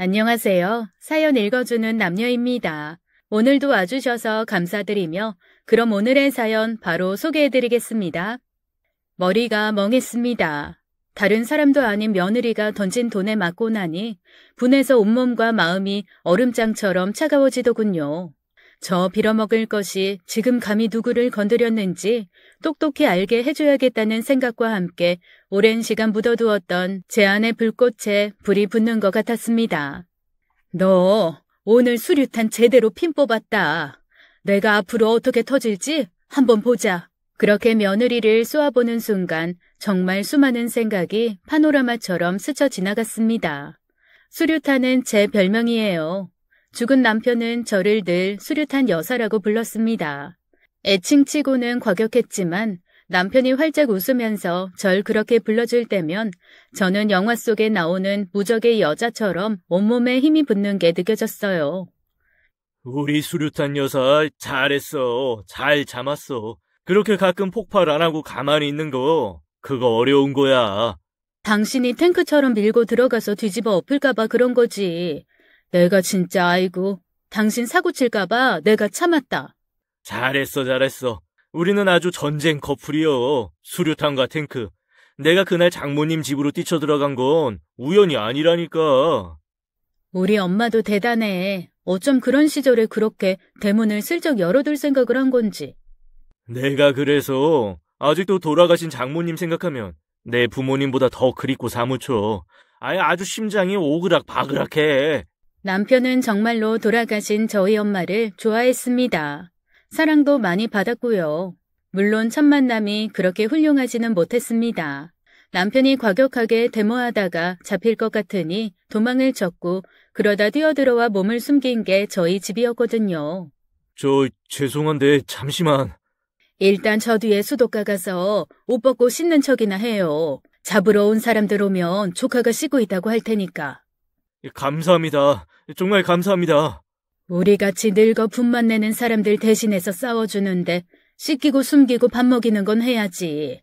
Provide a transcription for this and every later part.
안녕하세요. 사연 읽어주는 남녀입니다. 오늘도 와주셔서 감사드리며 그럼 오늘의 사연 바로 소개해드리겠습니다. 머리가 멍했습니다. 다른 사람도 아닌 며느리가 던진 돈에 맞고 나니 분해서 온몸과 마음이 얼음장처럼 차가워지더군요. 저 빌어먹을 것이 지금 감히 누구를 건드렸는지 똑똑히 알게 해줘야겠다는 생각과 함께 오랜 시간 묻어두었던 제 안의 불꽃에 불이 붙는 것 같았습니다. 너 오늘 수류탄 제대로 핀 뽑았다. 내가 앞으로 어떻게 터질지 한번 보자. 그렇게 며느리를 쏘아보는 순간 정말 수많은 생각이 파노라마처럼 스쳐 지나갔습니다. 수류탄은 제 별명이에요. 죽은 남편은 저를 늘 수류탄 여사라고 불렀습니다. 애칭치고는 과격했지만 남편이 활짝 웃으면서 절 그렇게 불러줄 때면 저는 영화 속에 나오는 무적의 여자처럼 온몸에 힘이 붙는 게 느껴졌어요. 우리 수류탄 여사 잘했어. 잘 참았어. 그렇게 가끔 폭발 안 하고 가만히 있는 거 그거 어려운 거야. 당신이 탱크처럼 밀고 들어가서 뒤집어 엎을까봐 그런 거지. 내가 진짜 아이고 당신 사고 칠까봐 내가 참았다. 잘했어. 우리는 아주 전쟁 커플이요. 수류탄과 탱크. 내가 그날 장모님 집으로 뛰쳐들어간 건 우연이 아니라니까. 우리 엄마도 대단해. 어쩜 그런 시절에 그렇게 대문을 슬쩍 열어둘 생각을 한 건지. 내가 그래서 아직도 돌아가신 장모님 생각하면 내 부모님보다 더 그립고 사무쳐. 아주 심장이 오그락바그락해. 남편은 정말로 돌아가신 저희 엄마를 좋아했습니다. 사랑도 많이 받았고요. 물론 첫 만남이 그렇게 훌륭하지는 못했습니다. 남편이 과격하게 데모하다가 잡힐 것 같으니 도망을 쳤고 그러다 뛰어들어와 몸을 숨긴 게 저희 집이었거든요. 죄송한데 잠시만. 일단 저 뒤에 수도가 가서 옷 벗고 씻는 척이나 해요. 잡으러 온 사람들 오면 조카가 씻고 있다고 할 테니까. 감사합니다. 정말 감사합니다. 우리 같이 늙어 분만 내는 사람들 대신해서 싸워주는데 씻기고 숨기고 밥 먹이는 건 해야지.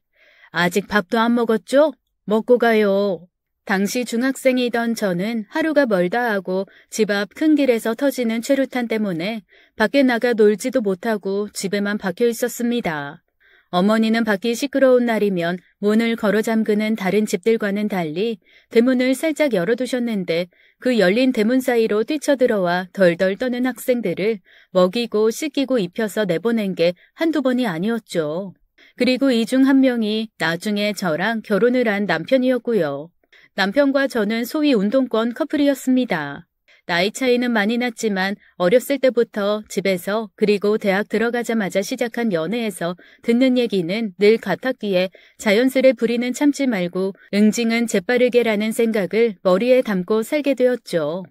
아직 밥도 안 먹었죠? 먹고 가요. 당시 중학생이던 저는 하루가 멀다 하고 집 앞 큰 길에서 터지는 최루탄 때문에 밖에 나가 놀지도 못하고 집에만 박혀 있었습니다. 어머니는 밖이 시끄러운 날이면 문을 걸어 잠그는 다른 집들과는 달리 대문을 살짝 열어두셨는데 그 열린 대문 사이로 뛰쳐들어와 덜덜 떠는 학생들을 먹이고 씻기고 입혀서 내보낸 게 한두 번이 아니었죠. 그리고 이 중 한 명이 나중에 저랑 결혼을 한 남편이었고요. 남편과 저는 소위 운동권 커플이었습니다. 나이 차이는 많이 났지만 어렸을 때부터 집에서 그리고 대학 들어가자마자 시작한 연애에서 듣는 얘기는 늘 같았기에 자연스레 부리는 참지 말고 응징은 재빠르게라는 생각을 머리에 담고 살게 되었죠.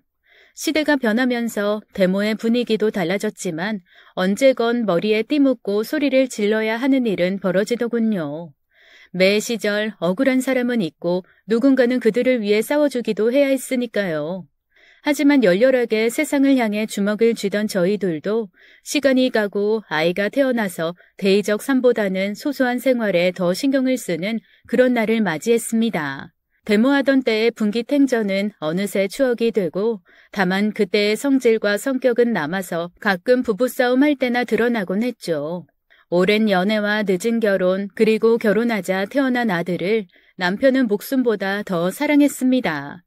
시대가 변하면서 데모의 분위기도 달라졌지만 언제건 머리에 띠 묶고 소리를 질러야 하는 일은 벌어지더군요. 매 시절 억울한 사람은 있고 누군가는 그들을 위해 싸워주기도 해야 했으니까요. 하지만 열렬하게 세상을 향해 주먹을 쥐던 저희들도 시간이 가고 아이가 태어나서 대의적 삶보다는 소소한 생활에 더 신경을 쓰는 그런 날을 맞이했습니다. 데모하던 때의 분기탱전은 어느새 추억이 되고 다만 그때의 성질과 성격은 남아서 가끔 부부싸움 할 때나 드러나곤 했죠. 오랜 연애와 늦은 결혼 그리고 결혼하자 태어난 아들을 남편은 목숨보다 더 사랑했습니다.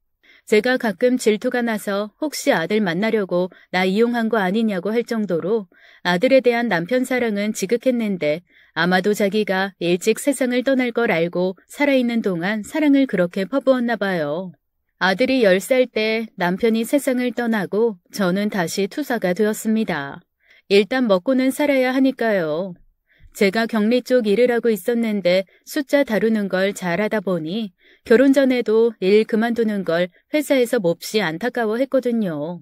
제가 가끔 질투가 나서 혹시 아들 만나려고 나 이용한 거 아니냐고 할 정도로 아들에 대한 남편 사랑은 지극했는데 아마도 자기가 일찍 세상을 떠날 걸 알고 살아있는 동안 사랑을 그렇게 퍼부었나 봐요. 아들이 10살 때 남편이 세상을 떠나고 저는 다시 투사가 되었습니다. 일단 먹고는 살아야 하니까요. 제가 격리 쪽 일을 하고 있었는데 숫자 다루는 걸 잘하다 보니 결혼 전에도 일 그만두는 걸 회사에서 몹시 안타까워했거든요.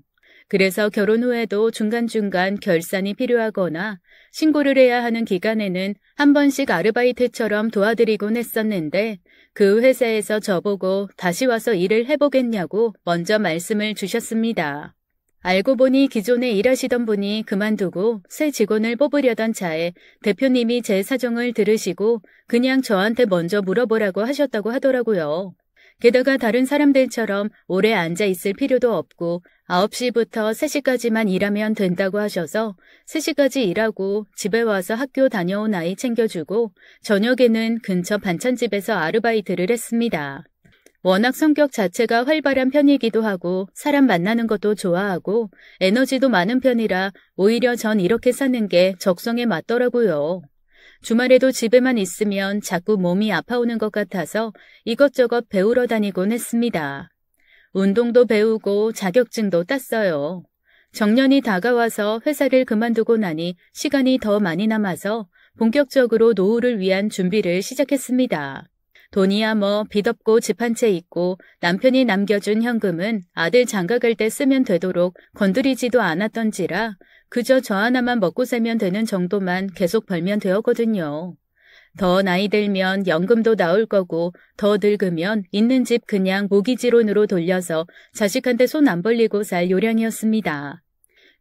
그래서 결혼 후에도 중간중간 결산이 필요하거나 신고를 해야 하는 기간에는 한 번씩 아르바이트처럼 도와드리곤 했었는데 그 회사에서 저보고 다시 와서 일을 해보겠냐고 먼저 말씀을 주셨습니다. 알고 보니 기존에 일하시던 분이 그만두고 새 직원을 뽑으려던 차에 대표님이 제 사정을 들으시고 그냥 저한테 먼저 물어보라고 하셨다고 하더라고요. 게다가 다른 사람들처럼 오래 앉아 있을 필요도 없고 9시부터 3시까지만 일하면 된다고 하셔서 3시까지 일하고 집에 와서 학교 다녀온 아이 챙겨주고 저녁에는 근처 반찬집에서 아르바이트를 했습니다. 워낙 성격 자체가 활발한 편이기도 하고 사람 만나는 것도 좋아하고 에너지도 많은 편이라 오히려 전 이렇게 사는 게 적성에 맞더라고요. 주말에도 집에만 있으면 자꾸 몸이 아파오는 것 같아서 이것저것 배우러 다니곤 했습니다. 운동도 배우고 자격증도 땄어요. 정년이 다가와서 회사를 그만두고 나니 시간이 더 많이 남아서 본격적으로 노후를 위한 준비를 시작했습니다. 돈이야 뭐 빚 없고 집 한 채 있고 남편이 남겨준 현금은 아들 장가갈 때 쓰면 되도록 건드리지도 않았던지라 그저 저 하나만 먹고 살면 되는 정도만 계속 벌면 되었거든요. 더 나이 들면 연금도 나올 거고 더 늙으면 있는 집 그냥 모기지론으로 돌려서 자식한테 손 안 벌리고 살 요량이었습니다.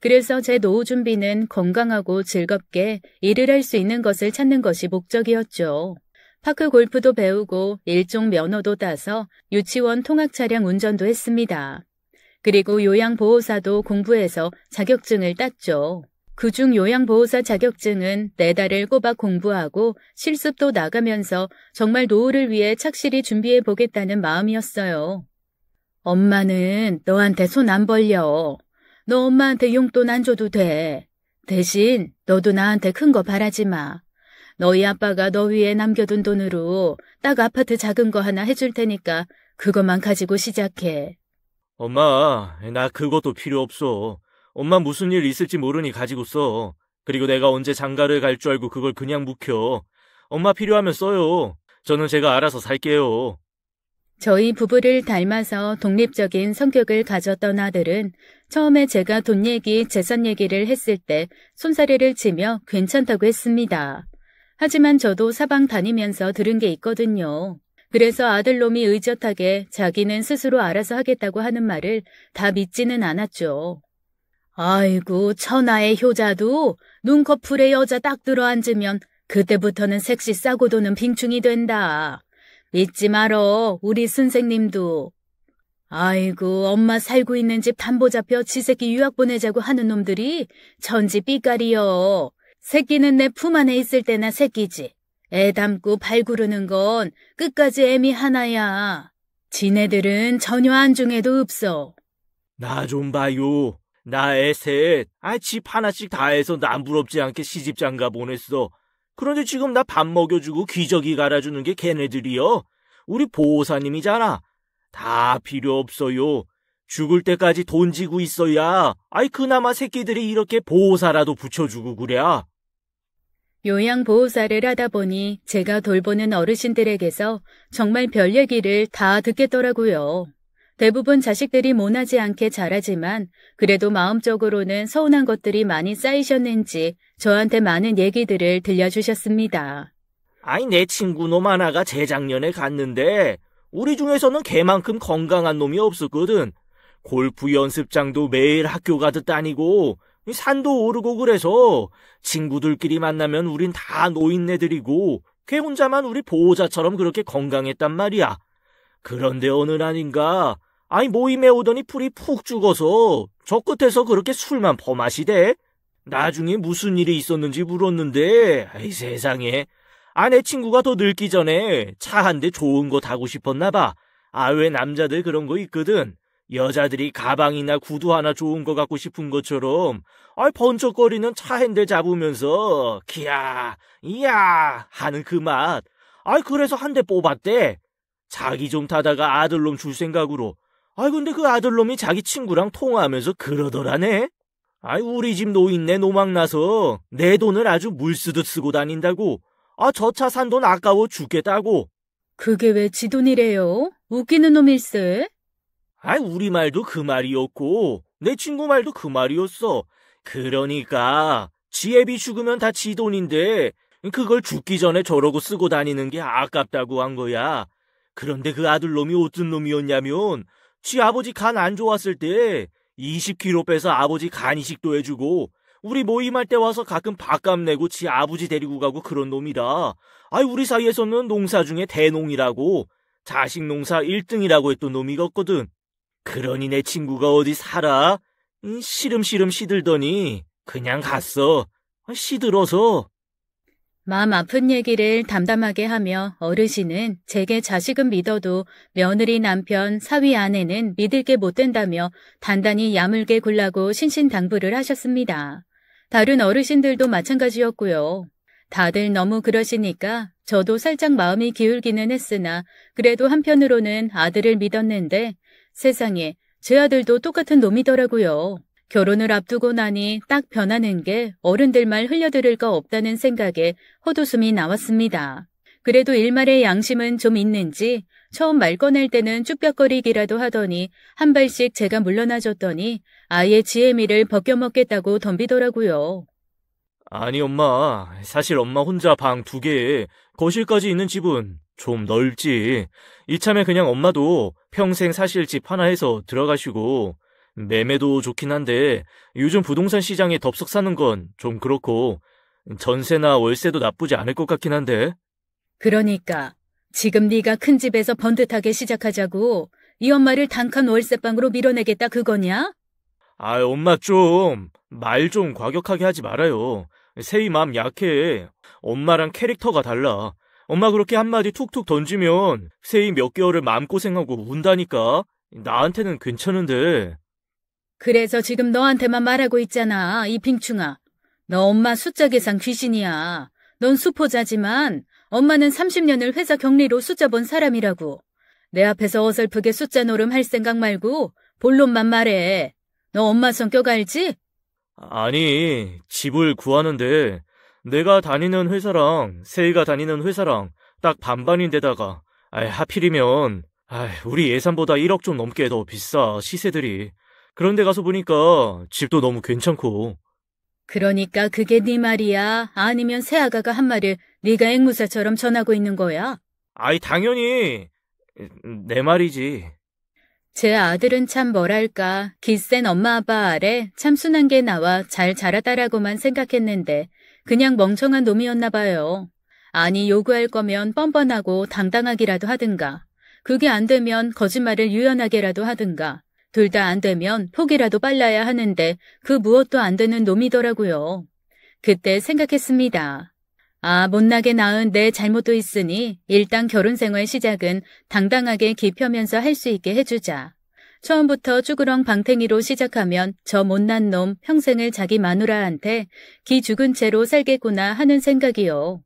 그래서 제 노후 준비는 건강하고 즐겁게 일을 할 수 있는 것을 찾는 것이 목적이었죠. 파크 골프도 배우고 일종 면허도 따서 유치원 통학 차량 운전도 했습니다. 그리고 요양보호사도 공부해서 자격증을 땄죠. 그중 요양보호사 자격증은 4달을 꼬박 공부하고 실습도 나가면서 정말 노후를 위해 착실히 준비해보겠다는 마음이었어요. 엄마는 너한테 손 안 벌려. 너 엄마한테 용돈 안 줘도 돼. 대신 너도 나한테 큰 거 바라지 마. 너희 아빠가 너 위에 남겨둔 돈으로 딱 아파트 작은 거 하나 해줄 테니까 그것만 가지고 시작해. 엄마, 나 그것도 필요 없어. 엄마 무슨 일 있을지 모르니 가지고 써. 그리고 내가 언제 장가를 갈 줄 알고 그걸 그냥 묵혀. 엄마 필요하면 써요. 저는 제가 알아서 살게요. 저희 부부를 닮아서 독립적인 성격을 가졌던 아들은 처음에 제가 돈 얘기, 재산 얘기를 했을 때 손사래를 치며 괜찮다고 했습니다. 하지만 저도 사방 다니면서 들은 게 있거든요. 그래서 아들놈이 의젓하게 자기는 스스로 알아서 하겠다고 하는 말을 다 믿지는 않았죠. 아이고 천하의 효자도 눈꺼풀에 여자 딱 들어앉으면 그때부터는 색시 싸고 도는 빙충이 된다. 믿지 말어 우리 선생님도. 아이고 엄마 살고 있는 집 담보 잡혀 지 새끼 유학 보내자고 하는 놈들이 천지 삐까리여. 새끼는 내 품 안에 있을 때나 새끼지. 애 담고 발 구르는 건 끝까지 애미 하나야. 지네들은 전혀 안중에도 없어. 나 좀 봐요. 나 애 셋. 집 하나씩 다 해서 남 부럽지 않게 시집장가 보냈어. 그런데 지금 나 밥 먹여주고 기저귀 갈아주는 게 걔네들이요. 우리 보호사님이잖아. 다 필요 없어요. 죽을 때까지 돈 지고 있어야 그나마 새끼들이 이렇게 보호사라도 붙여주고 그래. 요양보호사를 하다 보니 제가 돌보는 어르신들에게서 정말 별 얘기를 다 듣겠더라고요. 대부분 자식들이 모나지 않게 잘하지만 그래도 마음적으로는 서운한 것들이 많이 쌓이셨는지 저한테 많은 얘기들을 들려주셨습니다. 내 친구 놈 하나가 재작년에 갔는데 우리 중에서는 걔만큼 건강한 놈이 없었거든. 골프 연습장도 매일 학교 가듯 다니고 산도 오르고 그래서 친구들끼리 만나면 우린 다 노인네들이고 걔 혼자만 우리 보호자처럼 그렇게 건강했단 말이야. 그런데 어느 날인가 모임에 오더니 풀이 푹 죽어서 저 끝에서 그렇게 술만 퍼마시대. 나중에 무슨 일이 있었는지 물었는데 세상에 내 친구가 더 늙기 전에 차 한 대 좋은 거 타고 싶었나 봐. 왜 남자들 그런 거 있거든. 여자들이 가방이나 구두 하나 좋은 거 갖고 싶은 것처럼 번쩍거리는 차 핸들 잡으면서 기야 이야 하는 그 맛. 그래서 한 대 뽑았대. 자기 좀 타다가 아들놈 줄 생각으로. 근데 그 아들놈이 자기 친구랑 통화하면서 그러더라네. 우리 집 노인네 노망나서 내 돈을 아주 물 쓰듯 쓰고 다닌다고. 저 차 산 돈 아까워 죽겠다고. 그게 왜 지 돈이래요? 웃기는 놈일세. 우리 말도 그 말이었고 내 친구 말도 그 말이었어. 그러니까 지 애비 죽으면 다 지 돈인데 그걸 죽기 전에 저러고 쓰고 다니는 게 아깝다고 한 거야. 그런데 그 아들놈이 어떤 놈이었냐면 지 아버지 간 안 좋았을 때 20kg 빼서 아버지 간 이식도 해주고 우리 모임할 때 와서 가끔 밥값 내고 지 아버지 데리고 가고 그런 놈이라. 우리 사이에서는 농사 중에 대농이라고. 자식 농사 1등이라고 했던 놈이었거든. 그러니 내 친구가 어디 살아? 시름시름 시들더니 그냥 갔어. 시들어서. 마음 아픈 얘기를 담담하게 하며 어르신은 제게 자식은 믿어도 며느리 남편 사위 아내는 믿을 게 못 된다며 단단히 야물게 굴라고 신신당부를 하셨습니다. 다른 어르신들도 마찬가지였고요. 다들 너무 그러시니까 저도 살짝 마음이 기울기는 했으나 그래도 한편으로는 아들을 믿었는데 세상에 제 아들도 똑같은 놈이더라고요. 결혼을 앞두고 나니 딱 변하는 게 어른들 말 흘려들을 거 없다는 생각에 헛웃음이 나왔습니다. 그래도 일말의 양심은 좀 있는지 처음 말 꺼낼 때는 쭈뼛거리기라도 하더니 한 발씩 제가 물러나줬더니 아예 지혜미를 벗겨먹겠다고 덤비더라고요. 아니 엄마, 사실 엄마 혼자 방 2개에 거실까지 있는 집은 좀 넓지. 이참에 그냥 엄마도 평생 사실 집 하나 해서 들어가시고 매매도 좋긴 한데 요즘 부동산 시장에 덥석 사는 건 좀 그렇고 전세나 월세도 나쁘지 않을 것 같긴 한데. 그러니까 지금 네가 큰 집에서 번듯하게 시작하자고 이 엄마를 단칸 월세방으로 밀어내겠다 그거냐? 아, 엄마 좀 말 좀 과격하게 하지 말아요. 세희 마음 약해. 엄마랑 캐릭터가 달라. 엄마 그렇게 한마디 툭툭 던지면 세희 몇 개월을 마음고생하고 운다니까. 나한테는 괜찮은데. 그래서 지금 너한테만 말하고 있잖아, 이 빙충아. 너 엄마 숫자 계산 귀신이야. 넌 수포자지만 엄마는 30년을 회사 격리로 숫자 본 사람이라고. 내 앞에서 어설프게 숫자 노름 할 생각 말고 본론만 말해. 너 엄마 성격 알지? 아니, 집을 구하는데 내가 다니는 회사랑 세희가 다니는 회사랑 딱 반반인데다가 하필이면 우리 예산보다 1억 좀 넘게 더 비싸, 시세들이. 그런데 가서 보니까 집도 너무 괜찮고. 그러니까 그게 네 말이야? 아니면 새아가가 한 말을 네가 앵무새처럼 전하고 있는 거야? 당연히 내 말이지. 제 아들은 참 뭐랄까 기센 엄마 아빠 아래 참 순한 게 나와 잘 자라다라고만 생각했는데 그냥 멍청한 놈이었나 봐요. 아니 요구할 거면 뻔뻔하고 당당하기라도 하든가. 그게 안 되면 거짓말을 유연하게라도 하든가. 둘 다 안 되면 폭이라도 빨라야 하는데 그 무엇도 안 되는 놈이더라고요. 그때 생각했습니다. 못나게 낳은 내 잘못도 있으니 일단 결혼 생활 시작은 당당하게 기펴면서 할 수 있게 해주자. 처음부터 쭈그렁 방탱이로 시작하면 저 못난 놈 평생을 자기 마누라한테 기 죽은 채로 살겠구나 하는 생각이요.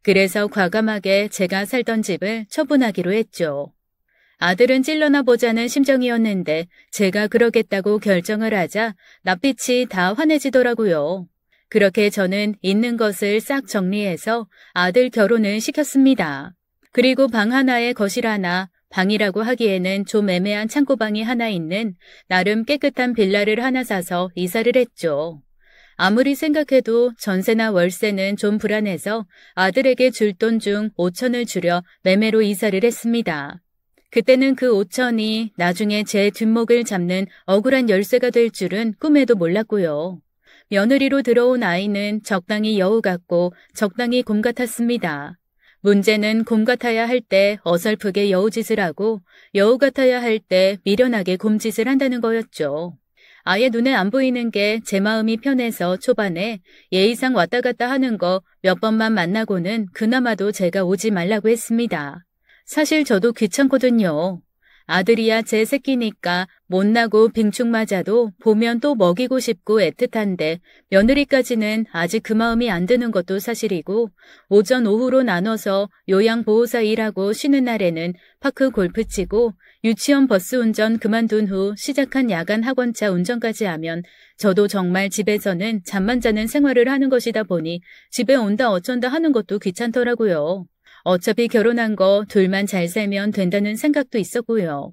그래서 과감하게 제가 살던 집을 처분하기로 했죠. 아들은 찔러나 보자는 심정이었는데 제가 그러겠다고 결정을 하자 낯빛이 다 환해지더라고요. 그렇게 저는 있는 것을 싹 정리해서 아들 결혼을 시켰습니다. 그리고 방 하나에 거실 하나, 방이라고 하기에는 좀 애매한 창고방이 하나 있는 나름 깨끗한 빌라를 하나 사서 이사를 했죠. 아무리 생각해도 전세나 월세는 좀 불안해서 아들에게 줄 돈 중 5천을 줄여 매매로 이사를 했습니다. 그때는 그 5천이 나중에 제 뒷목을 잡는 억울한 열쇠가 될 줄은 꿈에도 몰랐고요. 며느리로 들어온 아이는 적당히 여우 같고 적당히 곰 같았습니다. 문제는 곰 같아야 할 때 어설프게 여우짓을 하고 여우 같아야 할 때 미련하게 곰짓을 한다는 거였죠. 아예 눈에 안 보이는 게 제 마음이 편해서 초반에 예의상 왔다 갔다 하는 거 몇 번만 만나고는 그나마도 제가 오지 말라고 했습니다. 사실 저도 귀찮거든요. 아들이야 제 새끼니까 못나고 빙축 맞아도 보면 또 먹이고 싶고 애틋한데 며느리까지는 아직 그 마음이 안 드는 것도 사실이고 오전 오후로 나눠서 요양보호사 일하고 쉬는 날에는 파크 골프 치고 유치원 버스 운전 그만둔 후 시작한 야간 학원차 운전까지 하면 저도 정말 집에서는 잠만 자는 생활을 하는 것이다 보니 집에 온다 어쩐다 하는 것도 귀찮더라고요. 어차피 결혼한 거 둘만 잘 살면 된다는 생각도 있었고요.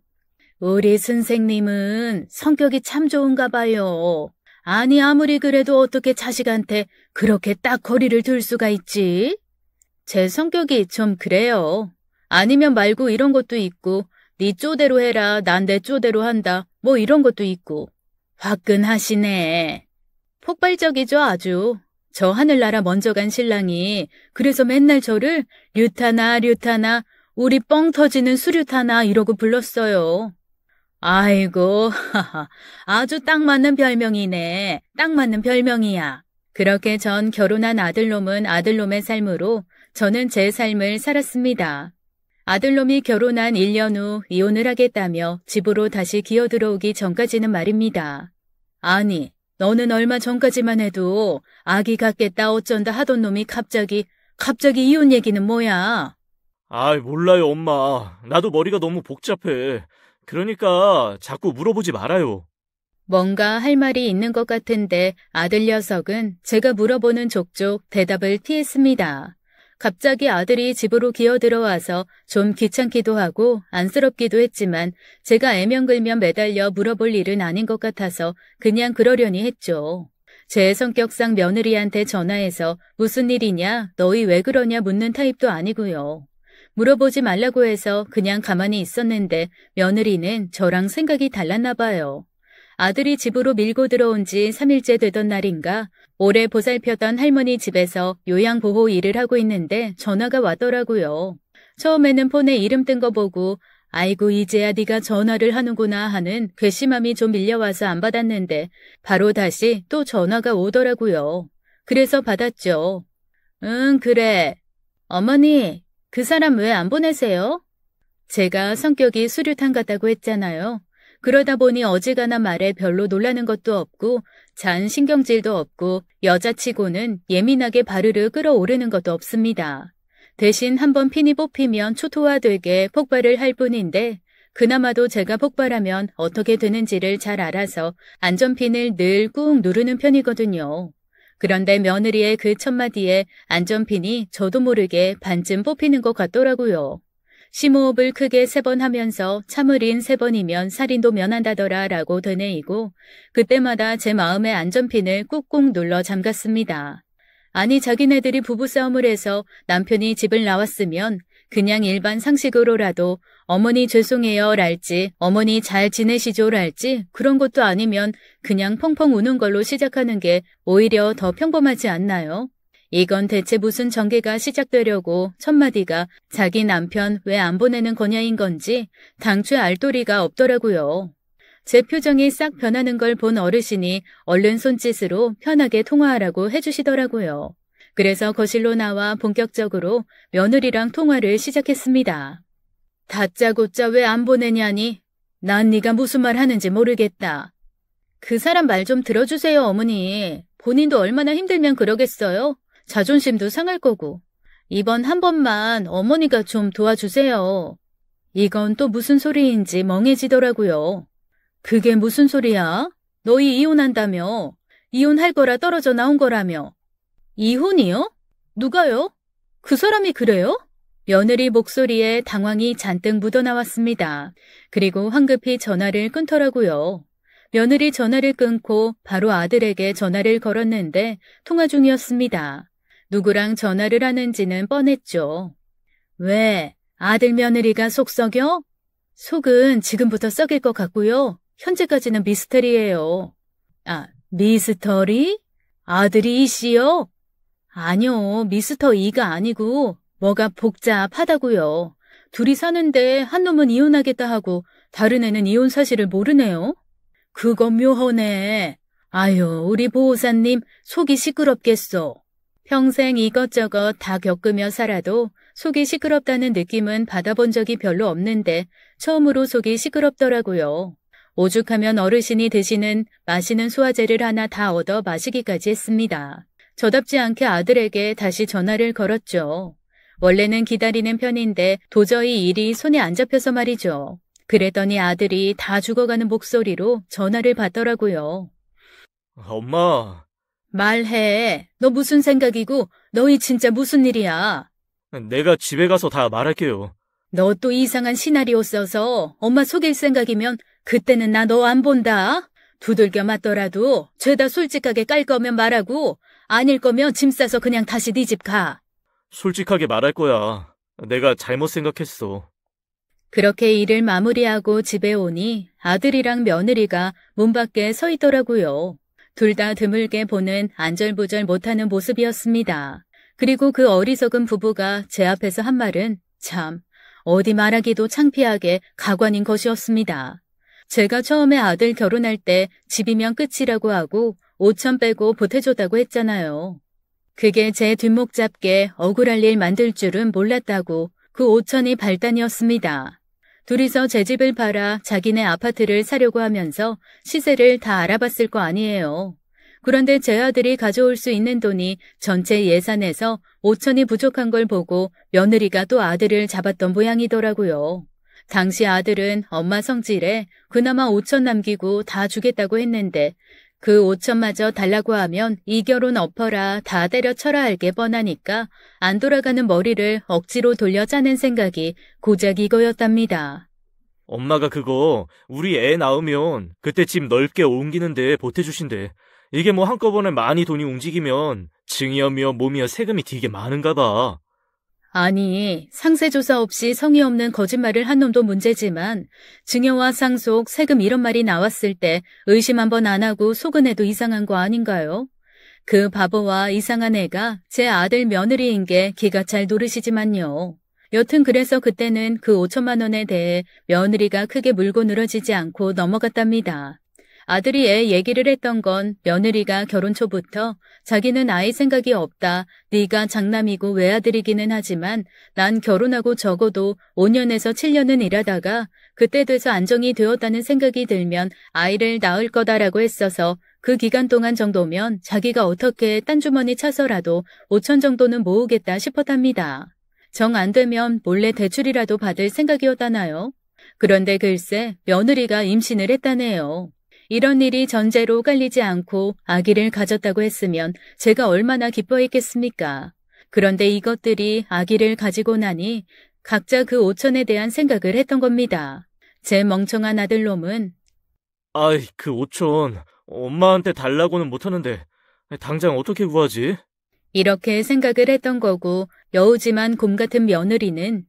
우리 선생님은 성격이 참 좋은가 봐요. 아니 아무리 그래도 어떻게 자식한테 그렇게 딱 거리를 둘 수가 있지? 제 성격이 좀 그래요. 아니면 말고 이런 것도 있고 네 쪼대로 해라 난 내 쪼대로 한다 뭐 이런 것도 있고. 화끈하시네. 폭발적이죠 아주. 저 하늘나라 먼저 간 신랑이 그래서 맨날 저를 류타나 우리 뻥 터지는 수류탄아 이러고 불렀어요. 아이고, 하하, 아주 딱 맞는 별명이네. 딱 맞는 별명이야. 그렇게 전 결혼한 아들놈은 아들놈의 삶으로 저는 제 삶을 살았습니다. 아들놈이 결혼한 1년 후 이혼을 하겠다며 집으로 다시 기어들어오기 전까지는 말입니다. 아니, 너는 얼마 전까지만 해도 아기 갖겠다 어쩐다 하던 놈이 갑자기 이혼 얘기는 뭐야? 몰라요, 엄마. 나도 머리가 너무 복잡해. 그러니까 자꾸 물어보지 말아요. 뭔가 할 말이 있는 것 같은데 아들 녀석은 제가 물어보는 족족 대답을 피했습니다. 갑자기 아들이 집으로 기어들어와서 좀 귀찮기도 하고 안쓰럽기도 했지만 제가 애명글면 매달려 물어볼 일은 아닌 것 같아서 그냥 그러려니 했죠. 제 성격상 며느리한테 전화해서 무슨 일이냐, 너희 왜 그러냐 묻는 타입도 아니고요. 물어보지 말라고 해서 그냥 가만히 있었는데 며느리는 저랑 생각이 달랐나 봐요. 아들이 집으로 밀고 들어온 지 3일째 되던 날인가 오래 보살펴던 할머니 집에서 요양보호 일을 하고 있는데 전화가 왔더라고요. 처음에는 폰에 이름 뜬 거 보고 아이고 이제야 네가 전화를 하는구나 하는 괘씸함이 좀 밀려와서 안 받았는데 바로 다시 또 전화가 오더라고요. 그래서 받았죠. 응, 그래. 어머니, 그 사람 왜 안 보내세요? 제가 성격이 수류탄 같다고 했잖아요. 그러다 보니 어지간한 말에 별로 놀라는 것도 없고 잔 신경질도 없고 여자치고는 예민하게 바르르 끓어오르는 것도 없습니다. 대신 한번 핀이 뽑히면 초토화되게 폭발을 할 뿐인데 그나마도 제가 폭발하면 어떻게 되는지를 잘 알아서 안전핀을 늘 꾹 누르는 편이거든요. 그런데 며느리의 그 첫마디에 안전핀이 저도 모르게 반쯤 뽑히는 것 같더라고요. 심호흡을 크게 3번 하면서 참을인 3번이면 살인도 면한다더라 라고 되뇌이고 그때마다 제 마음의 안전핀을 꾹꾹 눌러 잠갔습니다. 아니 자기네들이 부부싸움을 해서 남편이 집을 나왔으면 그냥 일반 상식으로라도 어머니 죄송해요 랄지 어머니 잘 지내시죠 랄지 그런 것도 아니면 그냥 펑펑 우는 걸로 시작하는 게 오히려 더 평범하지 않나요? 이건 대체 무슨 전개가 시작되려고 첫마디가 자기 남편 왜 안 보내는 거냐인 건지 당최 알도리가 없더라고요. 제 표정이 싹 변하는 걸 본 어르신이 얼른 손짓으로 편하게 통화하라고 해주시더라고요. 그래서 거실로 나와 본격적으로 며느리랑 통화를 시작했습니다. 다짜고짜 왜 안 보내냐니? 난 네가 무슨 말 하는지 모르겠다. 그 사람 말 좀 들어주세요, 어머니. 본인도 얼마나 힘들면 그러겠어요? 자존심도 상할 거고. 이번 한 번만 어머니가 좀 도와주세요. 이건 또 무슨 소리인지 멍해지더라고요. 그게 무슨 소리야? 너희 이혼한다며? 이혼할 거라 떨어져 나온 거라며? 이혼이요? 누가요? 그 사람이 그래요? 며느리 목소리에 당황이 잔뜩 묻어나왔습니다. 그리고 황급히 전화를 끊더라고요. 며느리 전화를 끊고 바로 아들에게 전화를 걸었는데 통화 중이었습니다. 누구랑 전화를 하는지는 뻔했죠. 왜? 아들 며느리가 속 썩여? 속은 지금부터 썩일 것 같고요. 현재까지는 미스터리예요. 아, 미스터리? 아들이 이씨요? 아니요, 미스터 이가 아니고 뭐가 복잡하다고요. 둘이 사는데 한 놈은 이혼하겠다 하고 다른 애는 이혼 사실을 모르네요. 그거 묘하네. 아유, 우리 보호사님 속이 시끄럽겠소. 평생 이것저것 다 겪으며 살아도 속이 시끄럽다는 느낌은 받아본 적이 별로 없는데 처음으로 속이 시끄럽더라고요. 오죽하면 어르신이 드시는 마시는 소화제를 하나 다 얻어 마시기까지 했습니다. 저답지 않게 아들에게 다시 전화를 걸었죠. 원래는 기다리는 편인데 도저히 일이 손에 안 잡혀서 말이죠. 그랬더니 아들이 다 죽어가는 목소리로 전화를 받더라고요. 엄마. 말해. 너 무슨 생각이고 너희 진짜 무슨 일이야? 내가 집에 가서 다 말할게요. 너 또 이상한 시나리오 써서 엄마 속일 생각이면 그때는 나 너 안 본다. 두들겨 맞더라도 죄다 솔직하게 깔 거면 말하고 아닐 거면 짐 싸서 그냥 다시 네 집 가. 솔직하게 말할 거야. 내가 잘못 생각했어. 그렇게 일을 마무리하고 집에 오니 아들이랑 며느리가 문 밖에 서 있더라고요. 둘 다 드물게 보는 안절부절 못하는 모습이었습니다. 그리고 그 어리석은 부부가 제 앞에서 한 말은 참 어디 말하기도 창피하게 가관인 것이었습니다. 제가 처음에 아들 결혼할 때 집이면 끝이라고 하고 5천 빼고 보태줬다고 했잖아요. 그게 제 뒷목 잡게 억울할 일 만들 줄은 몰랐다고 그 5천이 발단이었습니다. 둘이서 제 집을 팔아 자기네 아파트를 사려고 하면서 시세를 다 알아봤을 거 아니에요. 그런데 제 아들이 가져올 수 있는 돈이 전체 예산에서 5천이 부족한 걸 보고 며느리가 또 아들을 잡았던 모양이더라고요. 당시 아들은 엄마 성질에 그나마 5천 남기고 다 주겠다고 했는데 그 5천마저 달라고 하면 이 결혼 엎어라 다 때려쳐라 할 게 뻔하니까 안 돌아가는 머리를 억지로 돌려 짜낸 생각이 고작 이거였답니다. 엄마가 그거 우리 애 낳으면 그때 집 넓게 옮기는데 보태주신대. 이게 뭐 한꺼번에 많이 돈이 움직이면 증여며 뭐며 세금이 되게 많은가 봐. 아니, 상세조사 없이 성의 없는 거짓말을 한 놈도 문제지만 증여와 상속, 세금 이런 말이 나왔을 때 의심 한번 안 하고 속은 애도 이상한 거 아닌가요? 그 바보와 이상한 애가 제 아들 며느리인 게 기가 잘 노르시지만요. 여튼 그래서 그때는 그 5천만 원에 대해 며느리가 크게 물고 늘어지지 않고 넘어갔답니다. 아들이 애 얘기를 했던 건 며느리가 결혼 초부터 자기는 아이 생각이 없다. 네가 장남이고 외아들이기는 하지만 난 결혼하고 적어도 5년에서 7년은 일하다가 그때 돼서 안정이 되었다는 생각이 들면 아이를 낳을 거다라고 했어서 그 기간 동안 정도면 자기가 어떻게 딴 주머니 차서라도 5천 정도는 모으겠다 싶었답니다. 정 안 되면 몰래 대출이라도 받을 생각이었다나요? 그런데 글쎄 며느리가 임신을 했다네요. 이런 일이 전제로 깔리지 않고 아기를 가졌다고 했으면 제가 얼마나 기뻐했겠습니까? 그런데 이것들이 아기를 가지고 나니 각자 그 5천에 대한 생각을 했던 겁니다. 제 멍청한 아들놈은 아이, 그 5천 엄마한테 달라고는 못하는데 당장 어떻게 구하지? 이렇게 생각을 했던 거고 여우지만 곰 같은 며느리는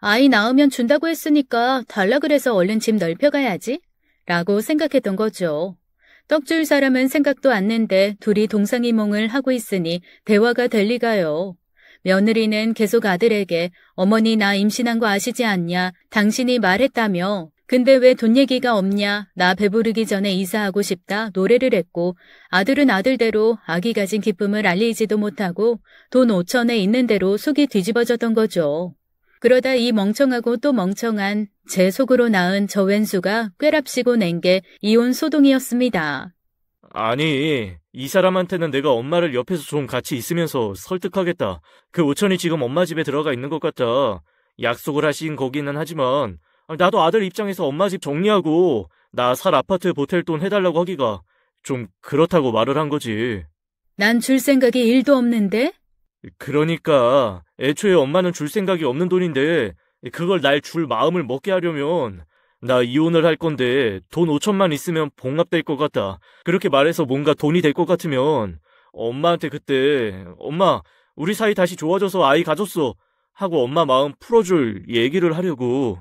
아이 낳으면 준다고 했으니까 달라 그래서 얼른 집 넓혀가야지 라고 생각했던 거죠. 떡줄 사람은 생각도 않는데 둘이 동상이몽을 하고 있으니 대화가 될 리가요. 며느리는 계속 아들에게 어머니 나 임신한 거 아시지 않냐? 당신이 말했다며. 근데 왜 돈 얘기가 없냐? 나 배부르기 전에 이사하고 싶다 노래를 했고 아들은 아들대로 아기 가진 기쁨을 알리지도 못하고 돈 5천에 있는 대로 속이 뒤집어졌던 거죠. 그러다 이 멍청하고 또 멍청한 제 속으로 낳은 저 왼수가 꾀랍시고 낸 게 이혼 소동이었습니다. 아니, 이 사람한테는 내가 엄마를 옆에서 좀 같이 있으면서 설득하겠다. 그 5천이 지금 엄마 집에 들어가 있는 것 같다. 약속을 하신 거기는 하지만 나도 아들 입장에서 엄마 집 정리하고 나 살 아파트 보탤 돈 해달라고 하기가 좀 그렇다고 말을 한 거지. 난 줄 생각이 1도 없는데? 그러니까 애초에 엄마는 줄 생각이 없는 돈인데 그걸 날 줄 마음을 먹게 하려면 나 이혼을 할 건데 돈 5천만 있으면 봉합될 것 같다. 그렇게 말해서 뭔가 돈이 될 것 같으면 엄마한테 그때 엄마 우리 사이 다시 좋아져서 아이 가졌어 하고 엄마 마음 풀어줄 얘기를 하려고.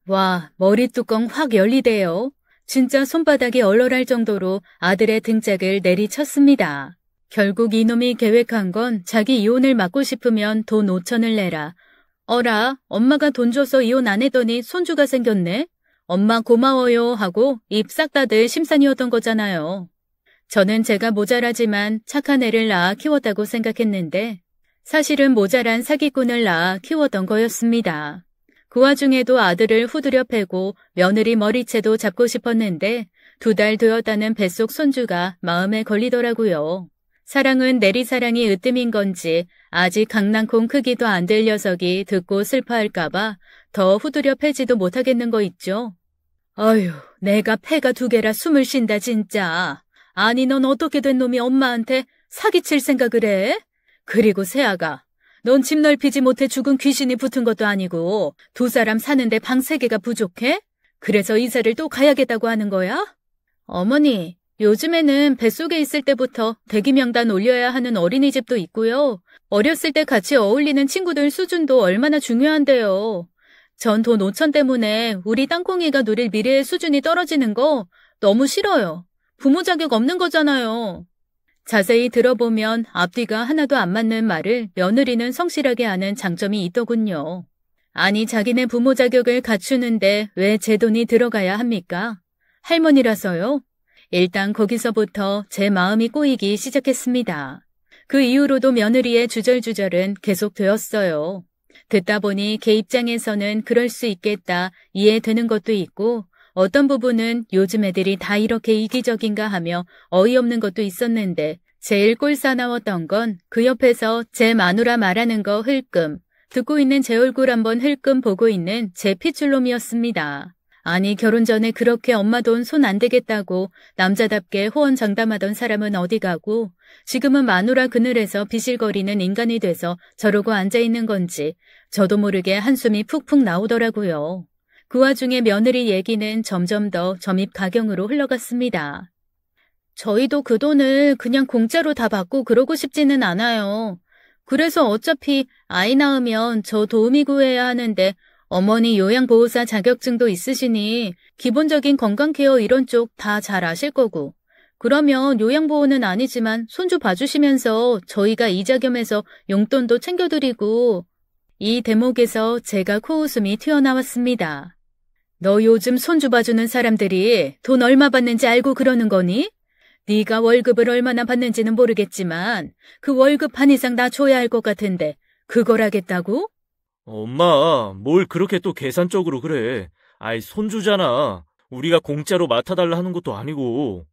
와, 머리 뚜껑 확 열리대요. 진짜 손바닥이 얼얼할 정도로 아들의 등짝을 내리쳤습니다. 결국 이놈이 계획한 건 자기 이혼을 막고 싶으면 돈 5천을 내라. 어라, 엄마가 돈 줘서 이혼 안 했더니 손주가 생겼네? 엄마 고마워요 하고 입 싹 닫을 심산이었던 거잖아요. 저는 제가 모자라지만 착한 애를 낳아 키웠다고 생각했는데 사실은 모자란 사기꾼을 낳아 키웠던 거였습니다. 그 와중에도 아들을 후드려 패고 며느리 머리채도 잡고 싶었는데 2달 되었다는 뱃속 손주가 마음에 걸리더라고요. 사랑은 내리사랑이 으뜸인 건지 아직 강낭콩 크기도 안 될 녀석이 듣고 슬퍼할까봐 더 후두려 패지도 못하겠는 거 있죠. 어휴, 내가 패가 2개라 숨을 쉰다 진짜. 아니 넌 어떻게 된 놈이 엄마한테 사기칠 생각을 해? 그리고 세아가 넌 집 넓히지 못해 죽은 귀신이 붙은 것도 아니고 2 사람 사는데 방 3개가 부족해? 그래서 이사를 또 가야겠다고 하는 거야? 어머니, 요즘에는 뱃속에 있을 때부터 대기명단 올려야 하는 어린이집도 있고요. 어렸을 때 같이 어울리는 친구들 수준도 얼마나 중요한데요. 전 돈 5천 때문에 우리 땅콩이가 누릴 미래의 수준이 떨어지는 거 너무 싫어요. 부모 자격 없는 거잖아요. 자세히 들어보면 앞뒤가 하나도 안 맞는 말을 며느리는 성실하게 하는 장점이 있더군요. 아니, 자기네 부모 자격을 갖추는데 왜 제 돈이 들어가야 합니까? 할머니라서요? 일단 거기서부터 제 마음이 꼬이기 시작했습니다. 그 이후로도 며느리의 주절주절은 계속되었어요. 듣다 보니 걔 입장에서는 그럴 수 있겠다 이해되는 것도 있고 어떤 부분은 요즘 애들이 다 이렇게 이기적인가 하며 어이없는 것도 있었는데 제일 꼴사나웠던 건 그 옆에서 제 마누라 말하는 거 흘끔 듣고 있는 제 얼굴 한번 흘끔 보고 있는 제 피출놈이었습니다. 아니 결혼 전에 그렇게 엄마 돈 손 안 대겠다고 남자답게 호언장담하던 사람은 어디 가고 지금은 마누라 그늘에서 비실거리는 인간이 돼서 저러고 앉아있는 건지 저도 모르게 한숨이 푹푹 나오더라고요. 그 와중에 며느리 얘기는 점점 더 점입가경으로 흘러갔습니다. 저희도 그 돈을 그냥 공짜로 다 받고 그러고 싶지는 않아요. 그래서 어차피 아이 낳으면 저 도우미 구해야 하는데 어머니 요양보호사 자격증도 있으시니 기본적인 건강케어 이런 쪽 다 잘 아실 거고 그러면 요양보호는 아니지만 손주 봐주시면서 저희가 이자 겸해서 용돈도 챙겨드리고 이 대목에서 제가 코웃음이 튀어나왔습니다. 너 요즘 손주 봐주는 사람들이 돈 얼마 받는지 알고 그러는 거니? 네가 월급을 얼마나 받는지는 모르겠지만 그 월급 반 이상 나 줘야 할 것 같은데 그걸 하겠다고? 엄마, 뭘 그렇게 또 계산적으로 그래. 아이, 손주잖아. 우리가 공짜로 맡아달라 하는 것도 아니고.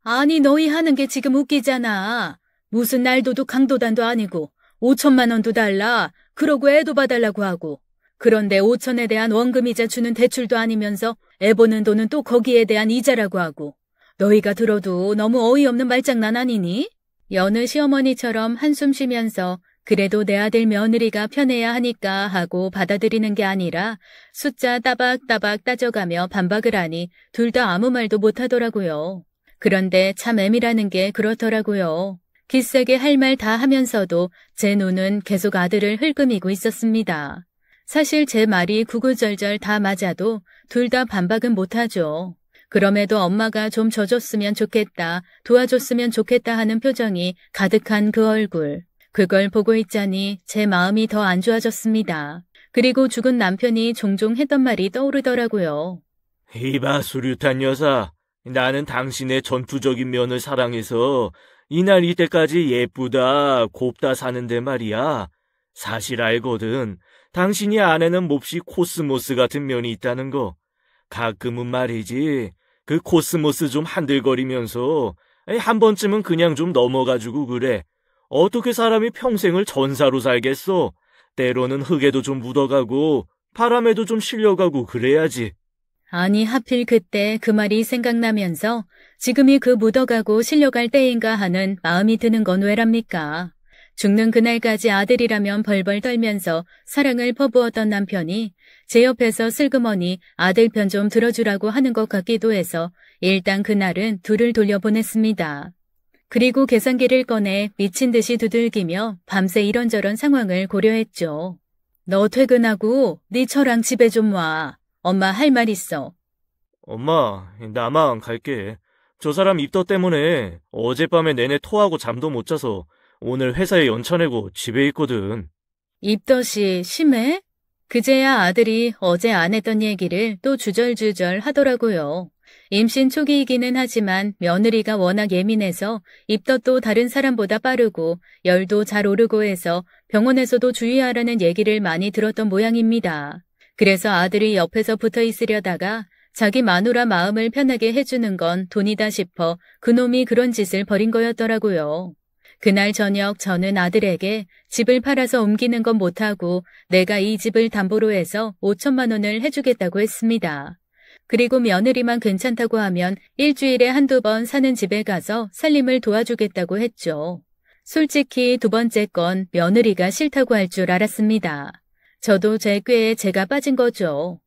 아니 너희 하는 게 지금 웃기잖아. 무슨 날도도 강도단도 아니고 5천만 원도 달라. 그러고 애도 봐달라고 하고. 그런데 5천에 대한 원금이자 주는 대출도 아니면서 애 보는 돈은 또 거기에 대한 이자라고 하고. 너희가 들어도 너무 어이없는 말장난 아니니? 여느 시어머니처럼 한숨 쉬면서 그래도 내 아들 며느리가 편해야 하니까 하고 받아들이는 게 아니라 숫자 따박따박 따져가며 반박을 하니 둘 다 아무 말도 못하더라고요. 그런데 참 애미라는 게 그렇더라고요. 기세게 할 말 다 하면서도 제 눈은 계속 아들을 흘금이고 있었습니다. 사실 제 말이 구구절절 다 맞아도 둘 다 반박은 못하죠. 그럼에도 엄마가 좀 져줬으면 좋겠다, 도와줬으면 좋겠다 하는 표정이 가득한 그 얼굴. 그걸 보고 있자니 제 마음이 더 안 좋아졌습니다. 그리고 죽은 남편이 종종 했던 말이 떠오르더라고요. 이봐, 수류탄 여사. 나는 당신의 전투적인 면을 사랑해서 이날 이때까지 예쁘다, 곱다 사는데 말이야. 사실 알거든. 당신이 아내는 몹시 코스모스 같은 면이 있다는 거. 가끔은 말이지. 그 코스모스 좀 한들거리면서 한 번쯤은 그냥 좀 넘어가지고 그래. 어떻게 사람이 평생을 전사로 살겠어? 때로는 흙에도 좀 묻어가고 바람에도 좀 실려가고 그래야지. 아니 하필 그때 그 말이 생각나면서 지금이 그 묻어가고 실려갈 때인가 하는 마음이 드는 건 왜랍니까? 죽는 그날까지 아들이라면 벌벌 떨면서 사랑을 퍼부었던 남편이 제 옆에서 슬그머니 아들 편 좀 들어주라고 하는 것 같기도 해서 일단 그날은 둘을 돌려보냈습니다. 그리고 계산기를 꺼내 미친 듯이 두들기며 밤새 이런저런 상황을 고려했죠. 너 퇴근하고 네 처랑 집에 좀 와. 엄마 할 말 있어. 엄마, 나만 갈게. 저 사람 입덧 때문에 어젯밤에 내내 토하고 잠도 못 자서 오늘 회사에 연차 내고 집에 있거든. 입덧이 심해? 그제야 아들이 어제 안 했던 얘기를 또 주절주절 하더라고요. 임신 초기이기는 하지만 며느리가 워낙 예민해서 입덧도 다른 사람보다 빠르고 열도 잘 오르고 해서 병원에서도 주의하라는 얘기를 많이 들었던 모양입니다. 그래서 아들이 옆에서 붙어 있으려다가 자기 마누라 마음을 편하게 해주는 건 돈이다 싶어 그놈이 그런 짓을 벌인 거였더라고요. 그날 저녁 저는 아들에게 집을 팔아서 옮기는 건 못하고 내가 이 집을 담보로 해서 5천만 원을 해주겠다고 했습니다. 그리고 며느리만 괜찮다고 하면 일주일에 한두 번 사는 집에 가서 살림을 도와주겠다고 했죠. 솔직히 두 번째 건 며느리가 싫다고 할 줄 알았습니다. 저도 제 꾀에 제가 빠진 거죠.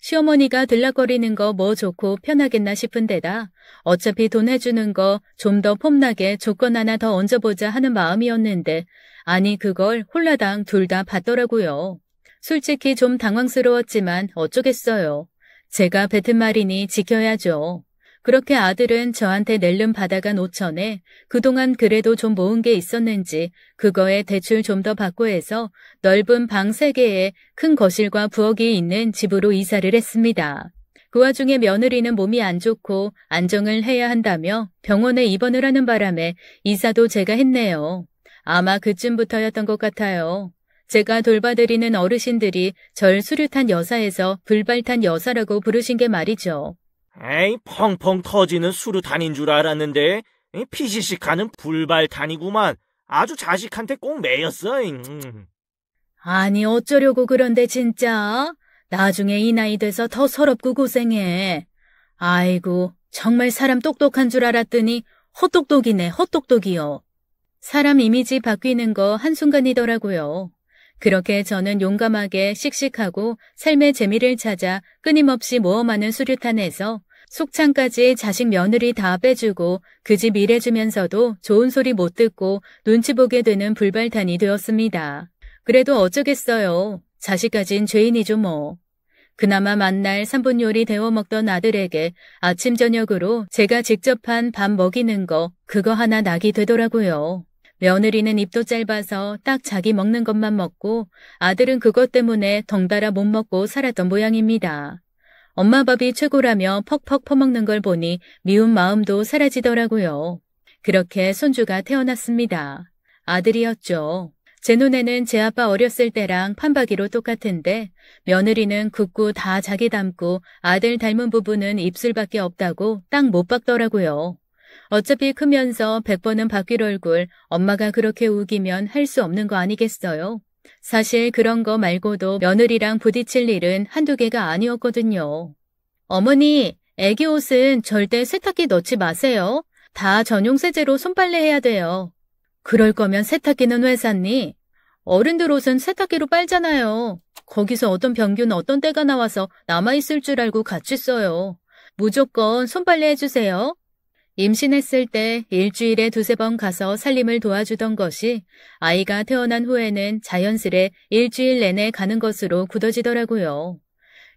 시어머니가 들락거리는 거 뭐 좋고 편하겠나 싶은 데다 어차피 돈 해주는 거 좀 더 폼나게 조건 하나 더 얹어보자 하는 마음이었는데 아니 그걸 홀라당 둘 다 받더라고요. 솔직히 좀 당황스러웠지만 어쩌겠어요. 제가 뱉은 말이니 지켜야죠. 그렇게 아들은 저한테 낼름 받아간 5천에 그동안 그래도 좀 모은 게 있었는지 그거에 대출 좀 더 받고 해서 넓은 방 3개에 큰 거실과 부엌이 있는 집으로 이사를 했습니다. 그 와중에 며느리는 몸이 안 좋고 안정을 해야 한다며 병원에 입원을 하는 바람에 이사도 제가 했네요. 아마 그쯤부터였던 것 같아요. 제가 돌봐드리는 어르신들이 절 수류탄 여사에서 불발탄 여사라고 부르신 게 말이죠. 에이, 펑펑 터지는 수류탄인 줄 알았는데 피시식하는 불발탄이구만. 아주 자식한테 꼭 매였어. 아니 어쩌려고 그런데 진짜. 나중에 이 나이 돼서 더 서럽고 고생해. 아이고 정말 사람 똑똑한 줄 알았더니 헛똑똑이네 헛똑똑이요. 사람 이미지 바뀌는 거 한순간이더라고요. 그렇게 저는 용감하게 씩씩하고 삶의 재미를 찾아 끊임없이 모험하는 수류탄에서 속창까지 자식 며느리 다 빼주고 그 집 일해주면서도 좋은 소리 못 듣고 눈치 보게 되는 불발탄이 되었습니다. 그래도 어쩌겠어요. 자식 가진 죄인이죠 뭐. 그나마 만날 3분 요리 데워 먹던 아들에게 아침 저녁으로 제가 직접 한 밥 먹이는 거 그거 하나 낙이 되더라고요. 며느리는 입도 짧아서 딱 자기 먹는 것만 먹고 아들은 그것 때문에 덩달아 못 먹고 살았던 모양입니다. 엄마 밥이 최고라며 퍽퍽 퍼먹는 걸 보니 미운 마음도 사라지더라고요. 그렇게 손주가 태어났습니다. 아들이었죠. 제 눈에는 제 아빠 어렸을 때랑 판박이로 똑같은데 며느리는 굳고 다 자기 닮고 아들 닮은 부분은 입술밖에 없다고 딱 못 박더라고요. 어차피 크면서 100번은 바뀔 얼굴 엄마가 그렇게 우기면 할 수 없는 거 아니겠어요? 사실 그런 거 말고도 며느리랑 부딪힐 일은 한두 개가 아니었거든요. 어머니, 애기 옷은 절대 세탁기 넣지 마세요. 다 전용 세제로 손빨래 해야 돼요. 그럴 거면 세탁기는 왜 샀니? 어른들 옷은 세탁기로 빨잖아요. 거기서 어떤 병균 어떤 때가 나와서 남아있을 줄 알고 같이 써요. 무조건 손빨래 해주세요. 임신했을 때 일주일에 2-3번 가서 살림을 도와주던 것이 아이가 태어난 후에는 자연스레 일주일 내내 가는 것으로 굳어지더라고요.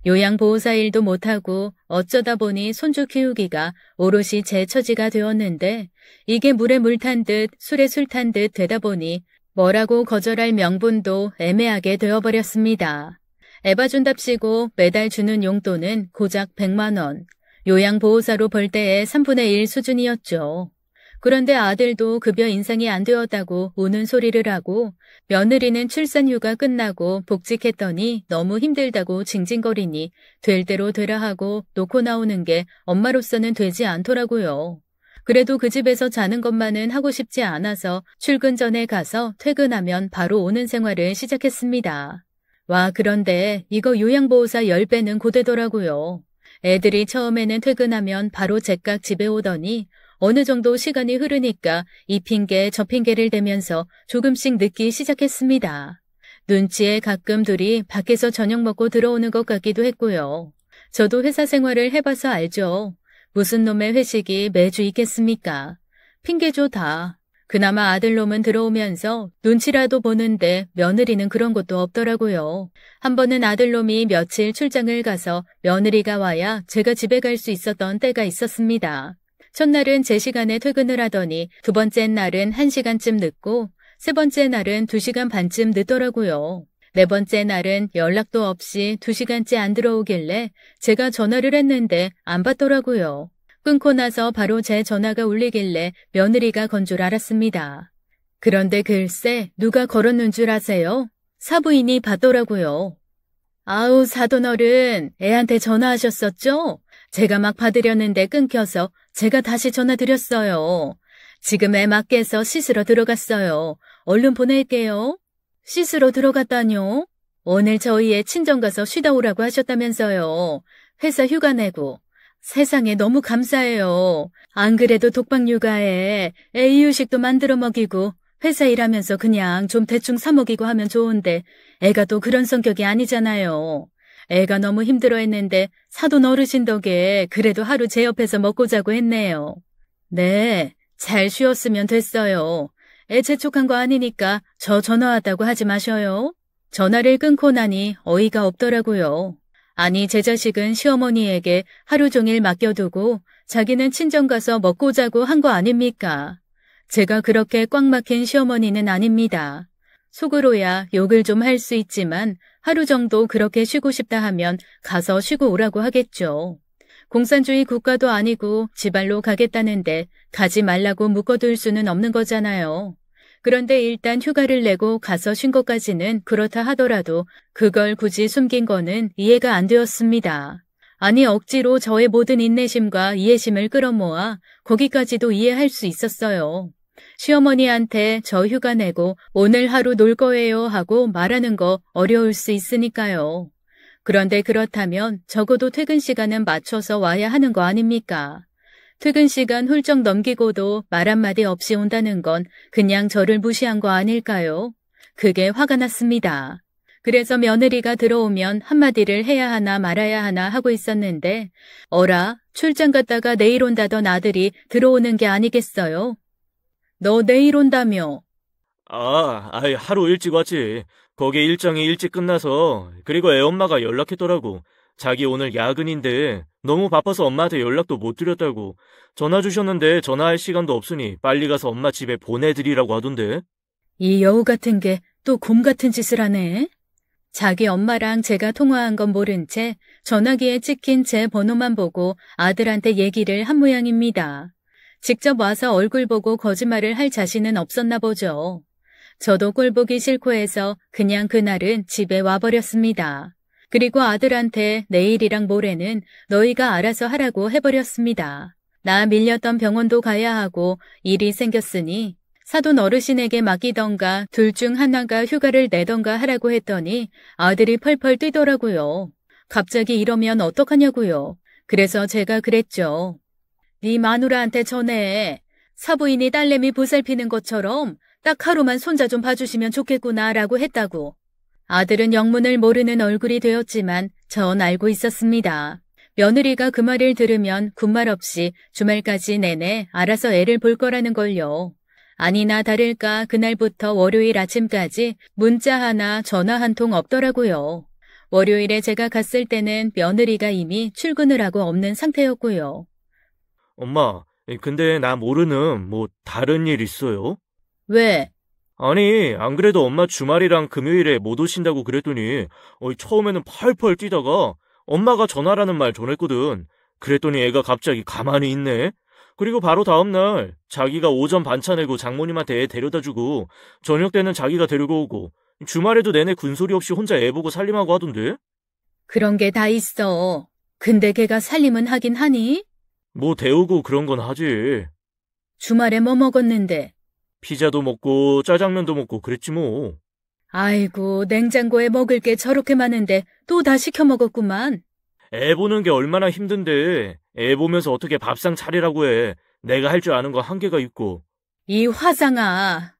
요양보호사 일도 못하고 어쩌다 보니 손주 키우기가 오롯이 제 처지가 되었는데 이게 물에 물 탄 듯 술에 술 탄 듯 되다 보니 뭐라고 거절할 명분도 애매하게 되어버렸습니다. 애봐준답시고 매달 주는 용돈은 고작 100만 원. 요양보호사로 벌 때의 3분의 1 수준이었죠. 그런데 아들도 급여 인상이 안 되었다고 우는 소리를 하고 며느리는 출산휴가 끝나고 복직했더니 너무 힘들다고 징징거리니 될 대로 되라 하고 놓고 나오는 게 엄마로서는 되지 않더라고요. 그래도 그 집에서 자는 것만은 하고 싶지 않아서 출근 전에 가서 퇴근하면 바로 오는 생활을 시작했습니다. 와, 그런데 이거 요양보호사 10배는 고되더라고요. 애들이 처음에는 퇴근하면 바로 제깍 집에 오더니 어느 정도 시간이 흐르니까 이 핑계 저 핑계를 대면서 조금씩 늦기 시작했습니다. 눈치에 가끔 둘이 밖에서 저녁 먹고 들어오는 것 같기도 했고요. 저도 회사 생활을 해봐서 알죠. 무슨 놈의 회식이 매주 있겠습니까? 핑계죠 다. 그나마 아들놈은 들어오면서 눈치라도 보는데 며느리는 그런 것도 없더라고요. 한 번은 아들놈이 며칠 출장을 가서 며느리가 와야 제가 집에 갈 수 있었던 때가 있었습니다. 첫날은 제 시간에 퇴근을 하더니 두 번째 날은 1시간쯤 늦고 세 번째 날은 2시간 반쯤 늦더라고요. 네 번째 날은 연락도 없이 2시간째 안 들어오길래 제가 전화를 했는데 안 받더라고요. 끊고 나서 바로 제 전화가 울리길래 며느리가 건 줄 알았습니다. 그런데 글쎄 누가 걸었는 줄 아세요? 사부인이 받더라고요. 아우 사돈어른 애한테 전화하셨었죠? 제가 막 받으려는데 끊겨서 제가 다시 전화 드렸어요. 지금 애 맡겨서 씻으러 들어갔어요. 얼른 보낼게요. 씻으러 들어갔다뇨? 오늘 저희 애 친정 가서 쉬다 오라고 하셨다면서요. 회사 휴가 내고. 세상에 너무 감사해요. 안 그래도 독박 육아에 애 이유식도 만들어 먹이고 회사 일하면서 그냥 좀 대충 사 먹이고 하면 좋은데 애가 또 그런 성격이 아니잖아요. 애가 너무 힘들어했는데 사돈 어르신 덕에 그래도 하루 제 옆에서 먹고 자고 했네요. 네, 잘 쉬었으면 됐어요. 애 재촉한 거 아니니까 저 전화왔다고 하지 마셔요. 전화를 끊고 나니 어이가 없더라고요. 아니 제 자식은 시어머니에게 하루 종일 맡겨두고 자기는 친정 가서 먹고 자고 한 거 아닙니까? 제가 그렇게 꽉 막힌 시어머니는 아닙니다. 속으로야 욕을 좀 할 수 있지만 하루 정도 그렇게 쉬고 싶다 하면 가서 쉬고 오라고 하겠죠. 공산주의 국가도 아니고 지발로 가겠다는데 가지 말라고 묶어둘 수는 없는 거잖아요. 그런데 일단 휴가를 내고 가서 쉰 것까지는 그렇다 하더라도 그걸 굳이 숨긴 거는 이해가 안 되었습니다. 아니 억지로 저의 모든 인내심과 이해심을 끌어모아 거기까지도 이해할 수 있었어요. 시어머니한테 저 휴가 내고 오늘 하루 놀 거예요 하고 말하는 거 어려울 수 있으니까요. 그런데 그렇다면 적어도 퇴근 시간은 맞춰서 와야 하는 거 아닙니까? 퇴근 시간 훌쩍 넘기고도 말 한마디 없이 온다는 건 그냥 저를 무시한 거 아닐까요? 그게 화가 났습니다. 그래서 며느리가 들어오면 한마디를 해야 하나 말아야 하나 하고 있었는데 어라, 출장 갔다가 내일 온다던 아들이 들어오는 게 아니겠어요? 너 내일 온다며? 하루 일찍 왔지. 거기 일정이 일찍 끝나서. 그리고 애 엄마가 연락했더라고. 자기 오늘 야근인데 너무 바빠서 엄마한테 연락도 못 드렸다고. 전화 주셨는데 전화할 시간도 없으니 빨리 가서 엄마 집에 보내드리라고 하던데. 이 여우 같은 게 또 곰 같은 짓을 하네. 자기 엄마랑 제가 통화한 건 모른 채 전화기에 찍힌 제 번호만 보고 아들한테 얘기를 한 모양입니다. 직접 와서 얼굴 보고 거짓말을 할 자신은 없었나 보죠. 저도 꼴 보기 싫고 해서 그냥 그날은 집에 와버렸습니다. 그리고 아들한테 내일이랑 모레는 너희가 알아서 하라고 해버렸습니다. 나 밀렸던 병원도 가야 하고 일이 생겼으니 사돈 어르신에게 맡기던가 둘 중 하나가 휴가를 내던가 하라고 했더니 아들이 펄펄 뛰더라고요. 갑자기 이러면 어떡하냐고요. 그래서 제가 그랬죠. 네 마누라한테 전해. 사부인이 딸내미 보살피는 것처럼 딱 하루만 손자 좀 봐주시면 좋겠구나 라고 했다고. 아들은 영문을 모르는 얼굴이 되었지만 전 알고 있었습니다. 며느리가 그 말을 들으면 군말 없이 주말까지 내내 알아서 애를 볼 거라는 걸요. 아니나 다를까 그날부터 월요일 아침까지 문자 하나 전화 한 통 없더라고요. 월요일에 제가 갔을 때는 며느리가 이미 출근을 하고 없는 상태였고요. 엄마, 근데 나 모르는 다른 일 있어요? 왜? 아니, 안 그래도 엄마 주말이랑 금요일에 못 오신다고 그랬더니 처음에는 펄펄 뛰다가 엄마가 전화라는 말 전했거든. 그랬더니 애가 갑자기 가만히 있네. 그리고 바로 다음날 자기가 오전 반차 내고 장모님한테 애 데려다주고 저녁 때는 자기가 데리고 오고 주말에도 내내 군소리 없이 혼자 애 보고 살림하고 하던데? 그런 게 다 있어. 근데 걔가 살림은 하긴 하니? 데우고 그런 건 하지. 주말에 뭐 먹었는데? 피자도 먹고 짜장면도 먹고 그랬지 뭐. 아이고, 냉장고에 먹을 게 저렇게 많은데 또 다 시켜 먹었구만. 애 보는 게 얼마나 힘든데 애 보면서 어떻게 밥상 차리라고 해. 내가 할 줄 아는 거 한계가 있고. 이 화상아.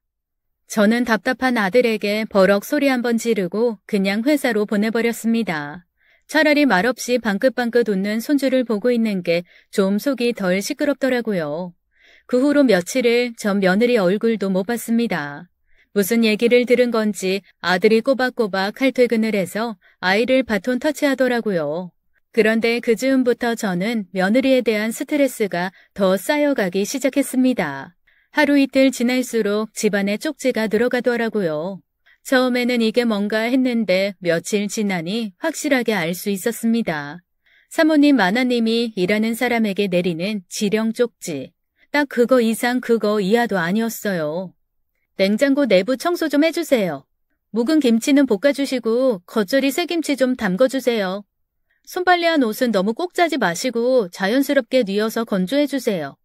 저는 답답한 아들에게 버럭 소리 한번 지르고 그냥 회사로 보내버렸습니다. 차라리 말없이 방긋방긋 웃는 손주를 보고 있는 게 좀 속이 덜 시끄럽더라고요. 그 후로 며칠을 전 며느리 얼굴도 못 봤습니다. 무슨 얘기를 들은 건지 아들이 꼬박꼬박 칼퇴근을 해서 아이를 바톤 터치하더라고요. 그런데 그 즈음부터 저는 며느리에 대한 스트레스가 더 쌓여가기 시작했습니다. 하루 이틀 지날수록 집안에 쪽지가 늘어가더라고요. 처음에는 이게 뭔가 했는데 며칠 지나니 확실하게 알 수 있었습니다. 사모님 마나님이 일하는 사람에게 내리는 지령 쪽지. 딱 그거 이상 그거 이하도 아니었어요. 냉장고 내부 청소 좀 해주세요. 묵은 김치는 볶아주시고 겉절이 새김치 좀 담궈주세요. 손빨래한 옷은 너무 꼭 짜지 마시고 자연스럽게 뉘어서 건조해주세요.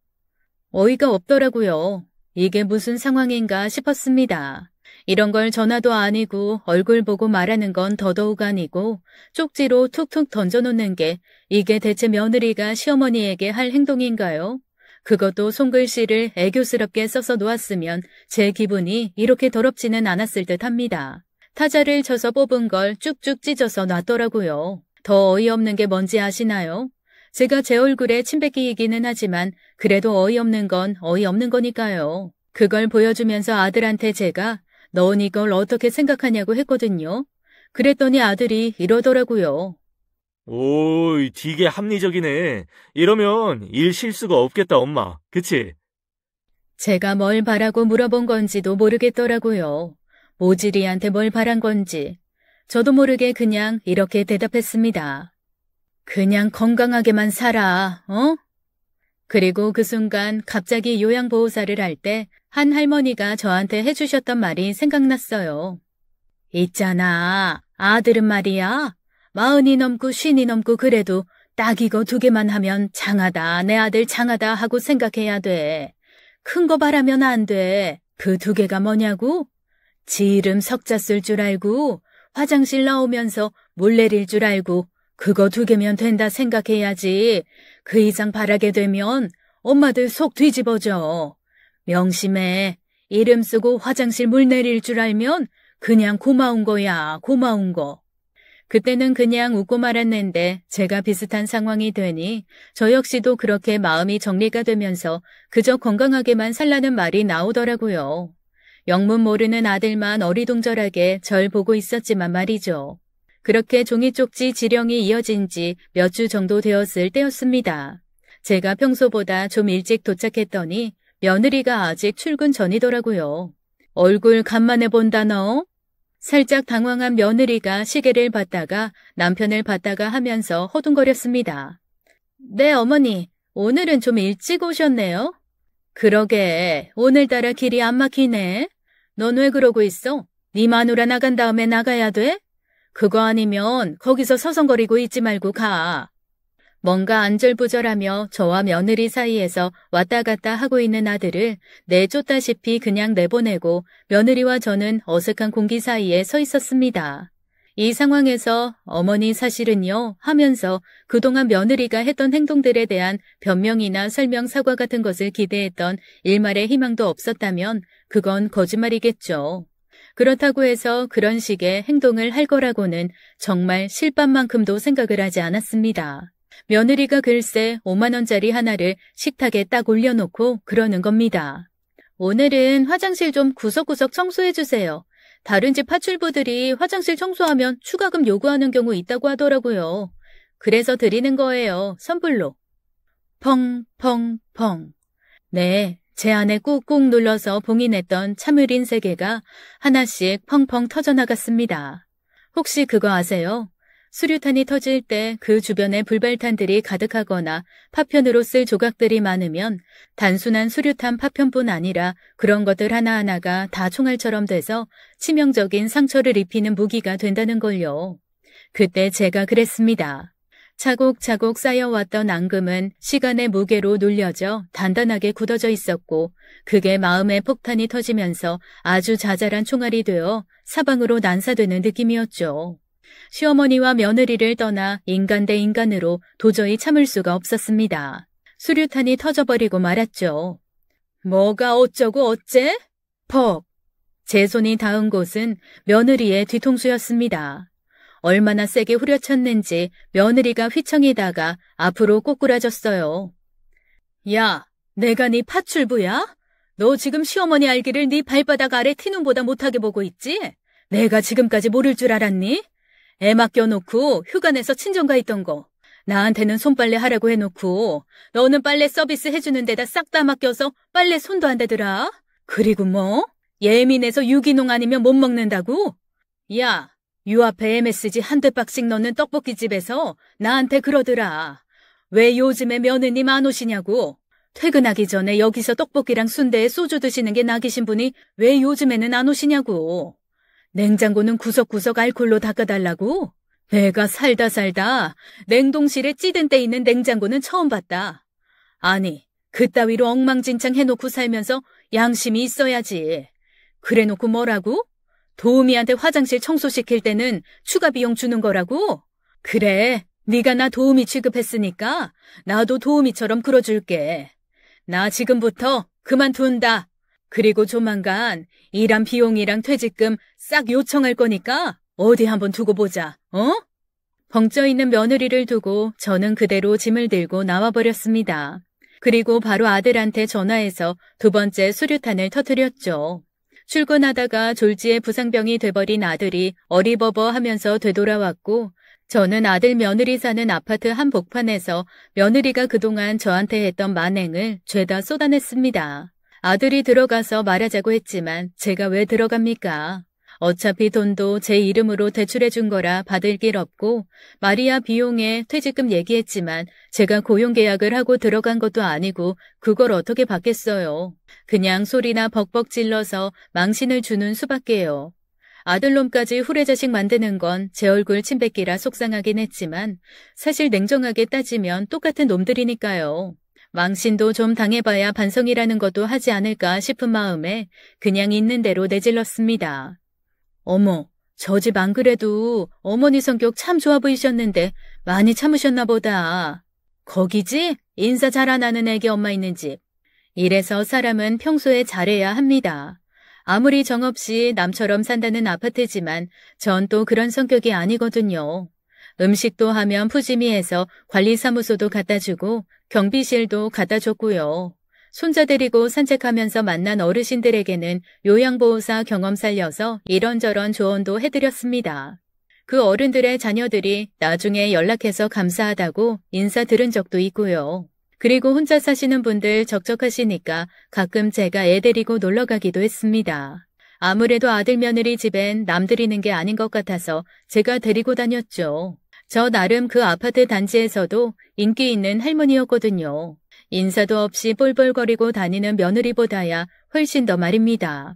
어이가 없더라고요. 이게 무슨 상황인가 싶었습니다. 이런 걸 전화도 아니고 얼굴 보고 말하는 건 더더욱 아니고 쪽지로 툭툭 던져놓는 게 이게 대체 며느리가 시어머니에게 할 행동인가요? 그것도 손글씨를 애교스럽게 써서 놓았으면 제 기분이 이렇게 더럽지는 않았을 듯 합니다. 타자를 쳐서 뽑은 걸 쭉쭉 찢어서 놨더라고요. 더 어이없는 게 뭔지 아시나요? 제가 제 얼굴에 침 뱉기이기는 하지만 그래도 어이없는 건 어이없는 거니까요. 그걸 보여주면서 아들한테 제가 넌 이걸 어떻게 생각하냐고 했거든요. 그랬더니 아들이 이러더라고요. 오이, 되게 합리적이네. 이러면 일 실수가 없겠다, 엄마. 그치? 제가 뭘 바라고 물어본 건지도 모르겠더라고요. 모지리한테 뭘 바란 건지. 저도 모르게 그냥 이렇게 대답했습니다. 그냥 건강하게만 살아, 어? 그리고 그 순간 갑자기 요양보호사를 할 때 한 할머니가 저한테 해주셨던 말이 생각났어요. 있잖아, 아들은 말이야. 40이 넘고 50이 넘고 그래도 딱 이거 2개만 하면 장하다, 내 아들 장하다 하고 생각해야 돼. 큰 거 바라면 안 돼. 그 2개가 뭐냐고? 지 이름 석자 쓸 줄 알고, 화장실 나오면서 물 내릴 줄 알고, 그거 2개면 된다 생각해야지. 그 이상 바라게 되면 엄마들 속 뒤집어져. 명심해. 이름 쓰고 화장실 물 내릴 줄 알면 그냥 고마운 거야, 고마운 거. 그때는 그냥 웃고 말았는데 제가 비슷한 상황이 되니 저 역시도 그렇게 마음이 정리가 되면서 그저 건강하게만 살라는 말이 나오더라고요. 영문 모르는 아들만 어리둥절하게 절 보고 있었지만 말이죠. 그렇게 종이 쪽지 지령이 이어진 지 몇 주 정도 되었을 때였습니다. 제가 평소보다 좀 일찍 도착했더니 며느리가 아직 출근 전이더라고요. 얼굴 간만에 본다 너? 살짝 당황한 며느리가 시계를 봤다가 남편을 봤다가 하면서 허둥거렸습니다. 네, 어머니. 오늘은 좀 일찍 오셨네요. 그러게, 오늘따라 길이 안 막히네. 넌 왜 그러고 있어? 네 마누라 나간 다음에 나가야 돼? 그거 아니면 거기서 서성거리고 있지 말고 가. 뭔가 안절부절하며 저와 며느리 사이에서 왔다 갔다 하고 있는 아들을 내쫓다시피 그냥 내보내고 며느리와 저는 어색한 공기 사이에 서 있었습니다. 이 상황에서 어머니 사실은요 하면서 그동안 며느리가 했던 행동들에 대한 변명이나 설명 사과 같은 것을 기대했던 일말의 희망도 없었다면 그건 거짓말이겠죠. 그렇다고 해서 그런 식의 행동을 할 거라고는 정말 실밥만큼도 생각을 하지 않았습니다. 며느리가 글쎄 5만 원짜리 하나를 식탁에 딱 올려놓고 그러는 겁니다. 오늘은 화장실 좀 구석구석 청소해 주세요. 다른 집 파출부들이 화장실 청소하면 추가금 요구하는 경우 있다고 하더라고요. 그래서 드리는 거예요. 선불로. 펑펑펑. 네, 제 안에 꾹꾹 눌러서 봉인했던 참을인 세계가 하나씩 펑펑 터져나갔습니다. 혹시 그거 아세요? 수류탄이 터질 때 그 주변에 불발탄들이 가득하거나 파편으로 쓸 조각들이 많으면 단순한 수류탄 파편뿐 아니라 그런 것들 하나하나가 다 총알처럼 돼서 치명적인 상처를 입히는 무기가 된다는 걸요. 그때 제가 그랬습니다. 차곡차곡 쌓여왔던 앙금은 시간의 무게로 눌려져 단단하게 굳어져 있었고 그게 마음의 폭탄이 터지면서 아주 자잘한 총알이 되어 사방으로 난사되는 느낌이었죠. 시어머니와 며느리를 떠나 인간 대 인간으로 도저히 참을 수가 없었습니다. 수류탄이 터져버리고 말았죠. 뭐가 어쩌고 어째? 퍽! 제 손이 닿은 곳은 며느리의 뒤통수였습니다. 얼마나 세게 후려쳤는지 며느리가 휘청이다가 앞으로 꼬꾸라졌어요. 야, 내가 네 파출부야? 너 지금 시어머니 알기를 네 발바닥 아래 티눈보다 못하게 보고 있지? 내가 지금까지 모를 줄 알았니? 애 맡겨놓고 휴가 내서 친정가 있던 거. 나한테는 손빨래 하라고 해놓고 너는 빨래 서비스 해주는 데다 싹 다 맡겨서 빨래 손도 안 대더라. 그리고 뭐? 예민해서 유기농 아니면 못 먹는다고? 야, 유 앞에 MSG 한두 박씩 넣는 떡볶이집에서 나한테 그러더라. 왜 요즘에 며느님 안 오시냐고. 퇴근하기 전에 여기서 떡볶이랑 순대에 소주 드시는 게 낙이신 분이 왜 요즘에는 안 오시냐고. 냉장고는 구석구석 알콜로 닦아달라고? 내가 살다 냉동실에 찌든 때 있는 냉장고는 처음 봤다. 아니, 그따위로 엉망진창 해놓고 살면서 양심이 있어야지. 그래놓고 뭐라고? 도우미한테 화장실 청소시킬 때는 추가 비용 주는 거라고? 그래, 네가 나 도우미 취급했으니까 나도 도우미처럼 그러줄게. 나 지금부터 그만둔다. 그리고 조만간 일한 비용이랑 퇴직금 싹 요청할 거니까 어디 한번 두고 보자, 어? 벙쪄있는 며느리를 두고 저는 그대로 짐을 들고 나와버렸습니다. 그리고 바로 아들한테 전화해서 2번째 수류탄을 터뜨렸죠. 출근하다가 졸지에 부상병이 돼버린 아들이 어리버버 하면서 되돌아왔고 저는 아들 며느리 사는 아파트 한복판에서 며느리가 그동안 저한테 했던 만행을 죄다 쏟아냈습니다. 아들이 들어가서 말하자고 했지만 제가 왜 들어갑니까? 어차피 돈도 제 이름으로 대출해 준 거라 받을 길 없고 마리아 비용에 퇴직금 얘기했지만 제가 고용계약을 하고 들어간 것도 아니고 그걸 어떻게 받겠어요. 그냥 소리나 벅벅 질러서 망신을 주는 수밖에요. 아들놈까지 후레자식 만드는 건 제 얼굴 침뱉기라 속상하긴 했지만 사실 냉정하게 따지면 똑같은 놈들이니까요. 망신도 좀 당해봐야 반성이라는 것도 하지 않을까 싶은 마음에 그냥 있는 대로 내질렀습니다. 어머, 저 집 안 그래도 어머니 성격 참 좋아 보이셨는데 많이 참으셨나 보다. 거기지? 인사 잘 안 하는 애기 엄마 있는 집. 이래서 사람은 평소에 잘해야 합니다. 아무리 정없이 남처럼 산다는 아파트지만 전 또 그런 성격이 아니거든요. 음식도 하면 푸짐히 해서 관리사무소도 갖다 주고 경비실도 갖다 줬고요. 손자 데리고 산책하면서 만난 어르신들에게는 요양보호사 경험 살려서 이런저런 조언도 해드렸습니다. 그 어른들의 자녀들이 나중에 연락해서 감사하다고 인사 들은 적도 있고요. 그리고 혼자 사시는 분들 적적하시니까 가끔 제가 애 데리고 놀러 가기도 했습니다. 아무래도 아들 며느리 집엔 남들이는 게 아닌 것 같아서 제가 데리고 다녔죠. 저 나름 그 아파트 단지에서도 인기 있는 할머니였거든요. 인사도 없이 뻘뻘거리고 다니는 며느리보다야 훨씬 더 말입니다.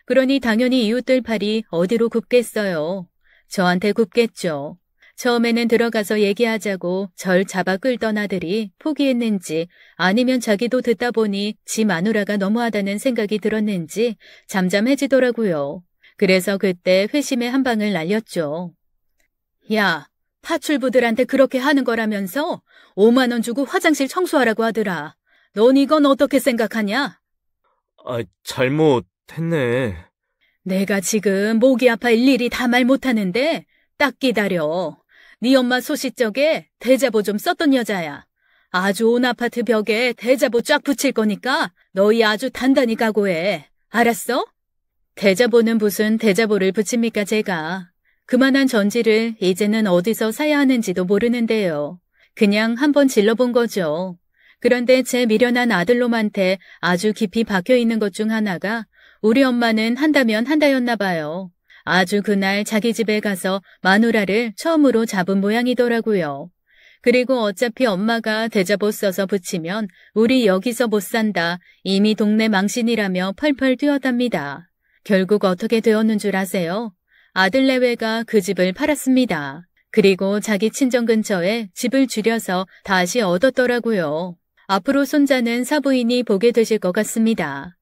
그러니 당연히 이웃들 팔이 어디로 굽겠어요. 저한테 굽겠죠. 처음에는 들어가서 얘기하자고 절 잡아 끌던 아들이 포기했는지 아니면 자기도 듣다 보니 지 마누라가 너무하다는 생각이 들었는지 잠잠해지더라고요. 그래서 그때 회심의 한 방을 날렸죠. 야, 파출부들한테 그렇게 하는 거라면서 5만 원 주고 화장실 청소하라고 하더라. 넌 이건 어떻게 생각하냐? 잘못했네. 내가 지금 목이 아파 일일이 다 말 못하는데 딱 기다려. 네 엄마 소시적에 대자보 좀 썼던 여자야. 아주 온 아파트 벽에 대자보 쫙 붙일 거니까 너희 아주 단단히 각오해. 알았어? 대자보는 무슨 대자보를 붙입니까 제가. 그만한 전지를 이제는 어디서 사야 하는지도 모르는데요. 그냥 한번 질러본 거죠. 그런데 제 미련한 아들놈한테 아주 깊이 박혀있는 것 중 하나가 우리 엄마는 한다면 한다였나 봐요. 아주 그날 자기 집에 가서 마누라를 처음으로 잡은 모양이더라고요. 그리고 어차피 엄마가 대자보 써서 붙이면 우리 여기서 못 산다. 이미 동네 망신이라며 펄펄 뛰어답니다. 결국 어떻게 되었는 줄 아세요? 아들 내외가 그 집을 팔았습니다. 그리고 자기 친정 근처에 집을 줄여서 다시 얻었더라고요. 앞으로 손자는 사부인이 보게 되실 것 같습니다.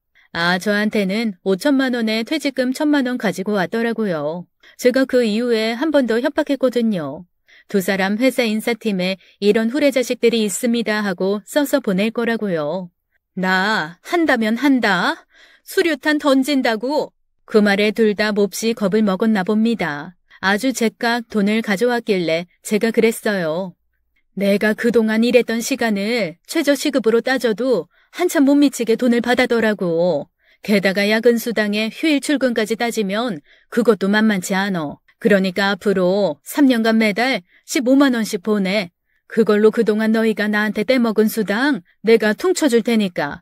저한테는 5천만 원의 퇴직금 1,000만 원 가지고 왔더라고요. 제가 그 이후에 한 번 더 협박했거든요. 두 사람 회사 인사팀에 이런 후레 자식들이 있습니다 하고 써서 보낼 거라고요. 나 한다면 한다. 수류탄 던진다고. 그 말에 둘 다 몹시 겁을 먹었나 봅니다. 아주 제깍 돈을 가져왔길래 제가 그랬어요. 내가 그동안 일했던 시간을 최저시급으로 따져도 한참 못 미치게 돈을 받아더라고. 게다가 야근 수당에 휴일 출근까지 따지면 그것도 만만치 않어. 그러니까 앞으로 3년간 매달 15만 원씩 보내. 그걸로 그동안 너희가 나한테 떼먹은 수당 내가 퉁쳐줄 테니까.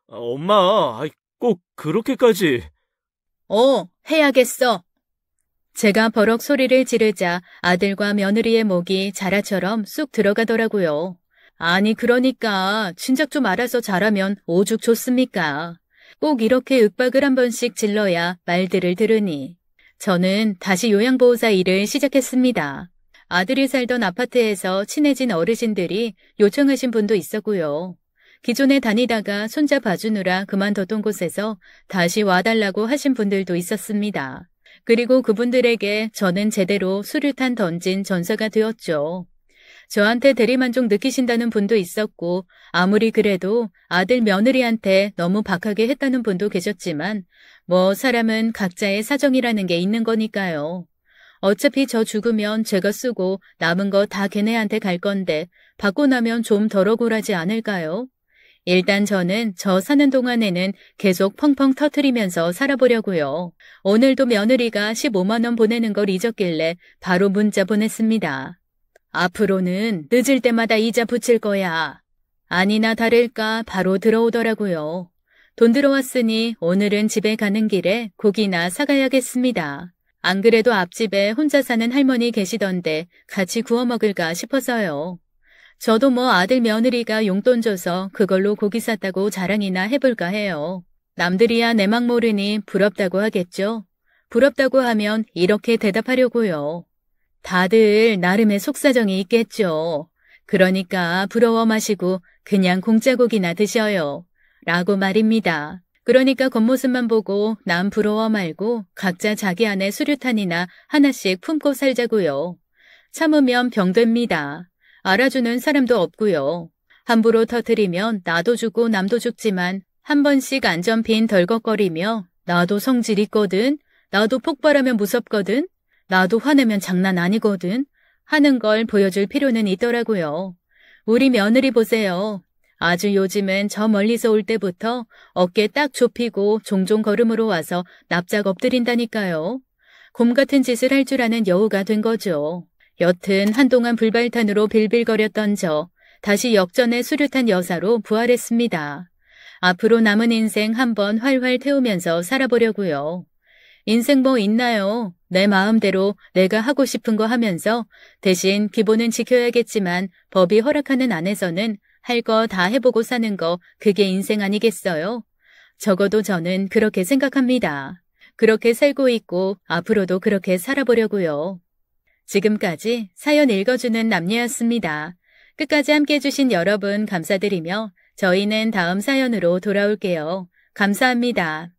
엄마, 꼭 그렇게까지. 해야겠어. 제가 버럭 소리를 지르자 아들과 며느리의 목이 자라처럼 쑥 들어가더라고요. 아니 그러니까 진작 좀 알아서 잘하면 오죽 좋습니까? 꼭 이렇게 윽박을 한 번씩 질러야 말들을 들으니. 저는 다시 요양보호사 일을 시작했습니다. 아들이 살던 아파트에서 친해진 어르신들이 요청하신 분도 있었고요. 기존에 다니다가 손자 봐주느라 그만뒀던 곳에서 다시 와달라고 하신 분들도 있었습니다. 그리고 그분들에게 저는 제대로 수류탄 던진 전사가 되었죠. 저한테 대리만족 느끼신다는 분도 있었고 아무리 그래도 아들 며느리한테 너무 박하게 했다는 분도 계셨지만 사람은 각자의 사정이라는 게 있는 거니까요. 어차피 저 죽으면 제가 쓰고 남은 거 다 걔네한테 갈 건데 받고 나면 좀 덜 억울하지 않을까요? 일단 저는 저 사는 동안에는 계속 펑펑 터트리면서 살아보려고요. 오늘도 며느리가 15만 원 보내는 걸 잊었길래 바로 문자 보냈습니다. 앞으로는 늦을 때마다 이자 붙일 거야. 아니나 다를까 바로 들어오더라고요. 돈 들어왔으니 오늘은 집에 가는 길에 고기나 사가야겠습니다. 안 그래도 앞집에 혼자 사는 할머니 계시던데 같이 구워 먹을까 싶어서요. 저도 뭐 아들 며느리가 용돈 줘서 그걸로 고기 샀다고 자랑이나 해볼까 해요. 남들이야 내 막 모르니 부럽다고 하겠죠. 부럽다고 하면 이렇게 대답하려고요. 다들 나름의 속사정이 있겠죠. 그러니까 부러워 마시고 그냥 공짜 고기나 드셔요. 라고 말입니다. 그러니까 겉모습만 보고 남 부러워 말고 각자 자기 안에 수류탄이나 하나씩 품고 살자고요. 참으면 병됩니다. 알아주는 사람도 없고요. 함부로 터뜨리면 나도 죽고 남도 죽지만 한 번씩 안전핀 덜컥거리며 나도 성질 있거든. 나도 폭발하면 무섭거든. 나도 화내면 장난 아니거든. 하는 걸 보여줄 필요는 있더라고요. 우리 며느리 보세요. 아주 요즘은 저 멀리서 올 때부터 어깨 딱 좁히고 종종 걸음으로 와서 납작 엎드린다니까요. 곰 같은 짓을 할 줄 아는 여우가 된 거죠. 여튼 한동안 불발탄으로 빌빌거렸던 저 다시 역전의 수류탄 여사로 부활했습니다. 앞으로 남은 인생 한번 활활 태우면서 살아보려고요. 인생 뭐 있나요? 내 마음대로 내가 하고 싶은 거 하면서 대신 기본은 지켜야겠지만 법이 허락하는 안에서는 할 거 다 해보고 사는 거 그게 인생 아니겠어요? 적어도 저는 그렇게 생각합니다. 그렇게 살고 있고 앞으로도 그렇게 살아보려고요. 지금까지 사연 읽어주는 남녀였습니다. 끝까지 함께 해주신 여러분 감사드리며 저희는 다음 사연으로 돌아올게요. 감사합니다.